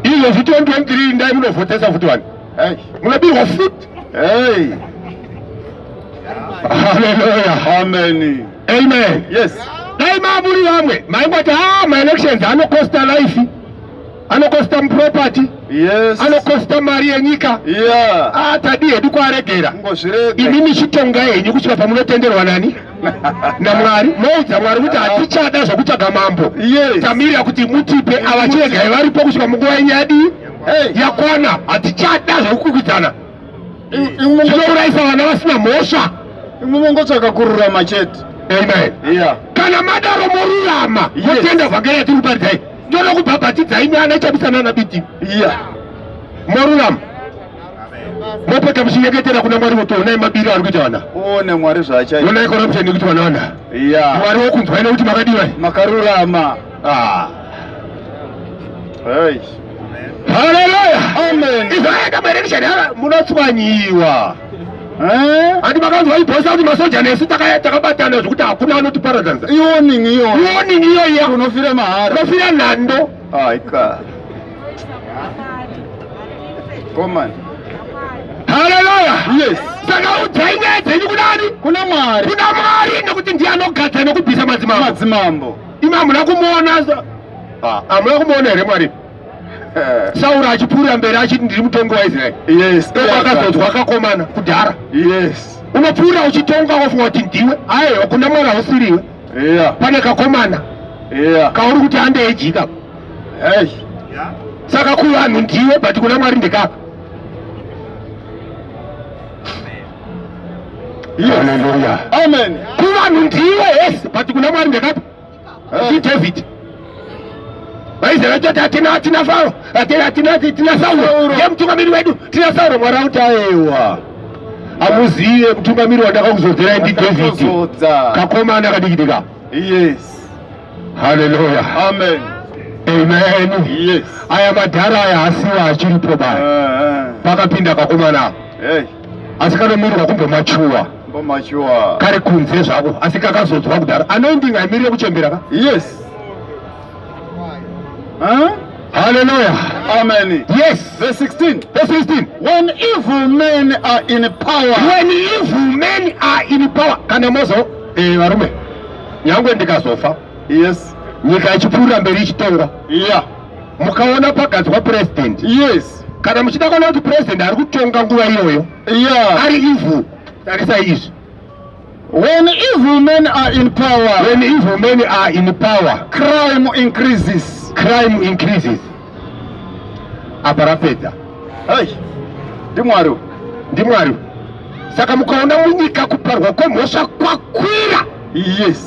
[SPEAKER 2] izvo zvi 2023 ndai munovhotesa futi wani munobirwa futi haleluya
[SPEAKER 4] amen
[SPEAKER 2] amen
[SPEAKER 4] yes
[SPEAKER 2] dai mamuri vamwe maingoti maelections anocosta life anocosta property anocosta mari yenyika tadi hedu kwaregera ini michitonga henyu kusvika pamunotenderwa nani namwari moudza mwari kuti hatichada zvokutsvaga mambo tamirira kuti mutipe ava chiregai varipo kusvika munguva yenyadi yakwana hatichada zvokukwikwidzana zvinourayisa vana vasina mhosva
[SPEAKER 4] imumongotsvaga kururama chete
[SPEAKER 2] amen kana madaro morurama motenda vhangeri yatiri kuparidzai toda kubhabhatidzai nyana ichabisana nabiti morurama mopota muchinyengetera kuna mwari mutoonai mabiri ari kuita vana
[SPEAKER 4] one mwari zvachaita
[SPEAKER 2] onai corruption ikuti vana vana mwari wokunzwai nekuti makadiwa
[SPEAKER 4] makarurama
[SPEAKER 2] haleluya amen izvaenda maelection munotswanyiwa handi makanzwa ibhosa kuti masoja nesu takabatana zvokuti hakuna anotiparadzanisa
[SPEAKER 4] iwoning
[SPEAKER 2] iyoya
[SPEAKER 4] unofira mahara
[SPEAKER 2] unofira nhando haleluya saka udzai nyaya dzenyu kunani
[SPEAKER 4] kuna mwari
[SPEAKER 2] nekuti ndiye anogadza nekubvisa
[SPEAKER 4] madzimambo
[SPEAKER 2] imi hamuna kumuona hamuna kumuona here mwari Sauro achipfuurira mberi achiti ndiri mutongi waIsraeri akazodzwa akakomana kudhara unopfuurira uchitonga wafunga kuti ndiwe aiwa kuna mwari hausiriwe pane kakomana kauri kuti andeejika saka kuvanhu ndiwe but kuna mwari ndekaka haleluya
[SPEAKER 4] amen
[SPEAKER 2] kuvanhu ndiwe yes but kuna mwari ndekapa David vaIsraeri vachoti hatina Faro hatina Sauro ye mutungamiri wedu tina Sauro mwari auti aiwa hamuzive mutungamiri wandakakuzodzerai ndiDhavhidhi kakomana kadikidika haleluya
[SPEAKER 4] amen
[SPEAKER 2] amen aya madhara aya hasiwa achiripo baya pakapinda kakomana asi kanomirirwa kumbomachuwa kari kunze zvako asi kakazodzwa kudhara anoendinga aimirire kuchembera ka hallelujah
[SPEAKER 4] amen
[SPEAKER 2] verse 16
[SPEAKER 4] when evil men are in power
[SPEAKER 2] kana mozo varume nyangwe ndikazofa nyika ichipfuurira mberi ichitonga mukaona pagadzwa president kana muchida kuona kuti president ari kutonga nguva iyoyo ari evil tarisai izvi
[SPEAKER 4] when evil men are in power
[SPEAKER 2] crime increases apa rapedza ndimwari saka mukaona munyika kuparwa kwemhosva kwakwira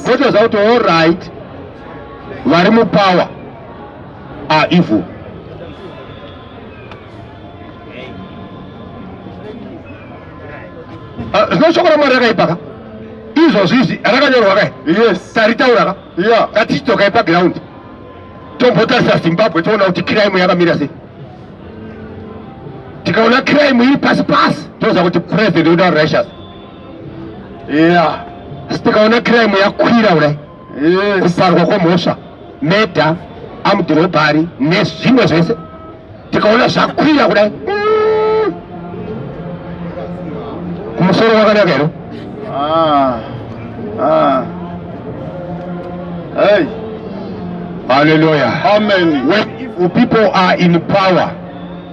[SPEAKER 2] motoziva kuti all right vari mupower are evil zinoshoko ramwari rakaipaka izvozvo izvi rakanyorwa kai taritauraka ngatichidzokai paground tombotarisa Zimbabwe toona kuti crime yakamira sei tikaona crime iri pasi toziva kuti president uda righteous asi tikaona crime yakwira kudai kuparwa kwemhosva medha amudhirobhari nezvimwe zvese tikaona zvakwira kudai kumusoro kwakanaka here hallelujah
[SPEAKER 4] amen
[SPEAKER 2] when people are in power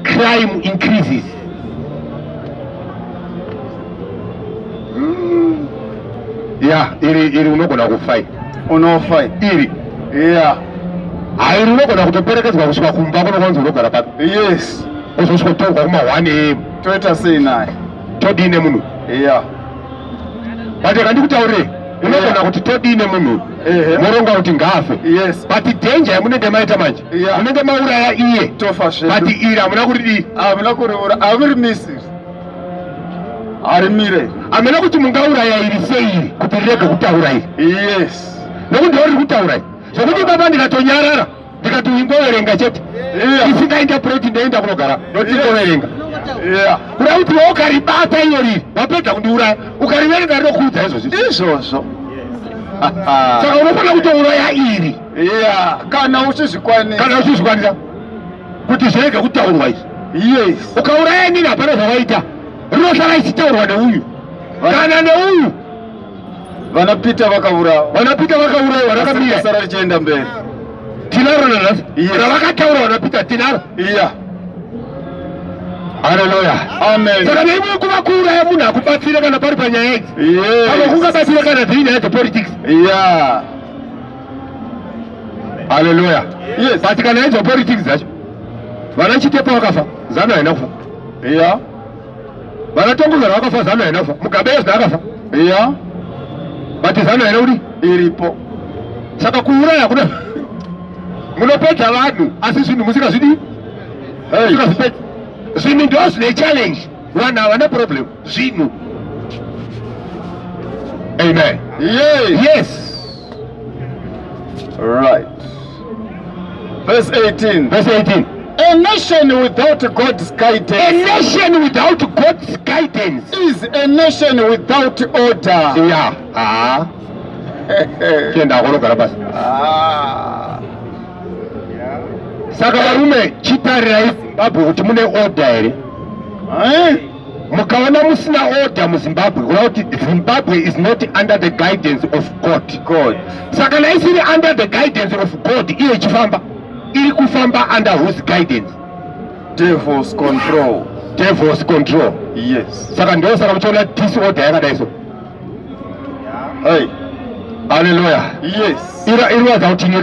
[SPEAKER 2] crime increases iri unogona kufai iri hairi unogona kutoperekedzwa kusvika kumba kunokwanza unogara papi uzosvika kutorwa kuma 1 am
[SPEAKER 4] toita sei naye
[SPEAKER 2] todine munhu but kandikutaurire unogona kuti todine munhu moronga kuti ngaafe but danger yamunenge maita manje munenge mauraya iye but iri hamuna kuridii
[SPEAKER 4] arimire
[SPEAKER 2] hamena kuti mungauraya iri seiri kuti rirege kutaura iri nokuti ndoriri kutaura iri zvokuti baba ndikatonyarara ndikati ingoverenga chete isingainterpreti ndoenda kunogara ndotingoverenga kuda kuti ukaribata iyo riri wapedza kundiuraya ukariverenga rinokuudza izvozvo saka unofanira kutouraya iri
[SPEAKER 4] kana
[SPEAKER 2] uchizvikwanisa kuti zvirege kutaurwa izvi ukauraya nini hapana zvavaita rinosara ichitaurwa neuyu kana neuyu
[SPEAKER 4] vanapita vakaurawa
[SPEAKER 2] vanakamira
[SPEAKER 4] richienda mberi
[SPEAKER 2] tinaro nanhasi ravakataura vanapita tinaro haleluya
[SPEAKER 4] amen.
[SPEAKER 2] Saka neimwe kuvakuuraya munhu akubatsire kana pari panyaya idzi pamwe kungabatsire kana dziri nyaya dzepolitics haleluya but kana idzo politics dzacho vana Chitepa vakafa Zanu haina kufa vana Tongozana vakafa Zanu haina kufa Mugabezna akafa but Zanu haina kuti
[SPEAKER 4] iripo.
[SPEAKER 2] Saka kuuraya kuna munopedza vanhu asi zvinhu musingazvidi musingazvipedza zvinhu ndo zvine challenge vanhu havana problem zvinhu amen yes
[SPEAKER 4] right. Verse 18. A nation without God's guidance.
[SPEAKER 2] A nation without God's guidance
[SPEAKER 4] is a nation without order.
[SPEAKER 2] Kienda kulogara basi. Saka varume chitarira iZimbabwe kuti mune order here. Mukaona musina order muZimbabwe kuona kuti Zimbabwe is not under the guidance of God. Saka naisiri under the guidance of God iye chifamba iri kufamba under whose guidance?
[SPEAKER 4] Devil's control. Yes.
[SPEAKER 2] Saka ndio saka muchiona disorder yakadai so.
[SPEAKER 4] Hey.
[SPEAKER 2] Hallelujah.
[SPEAKER 4] Yes.
[SPEAKER 2] Iriwadza kuti nyika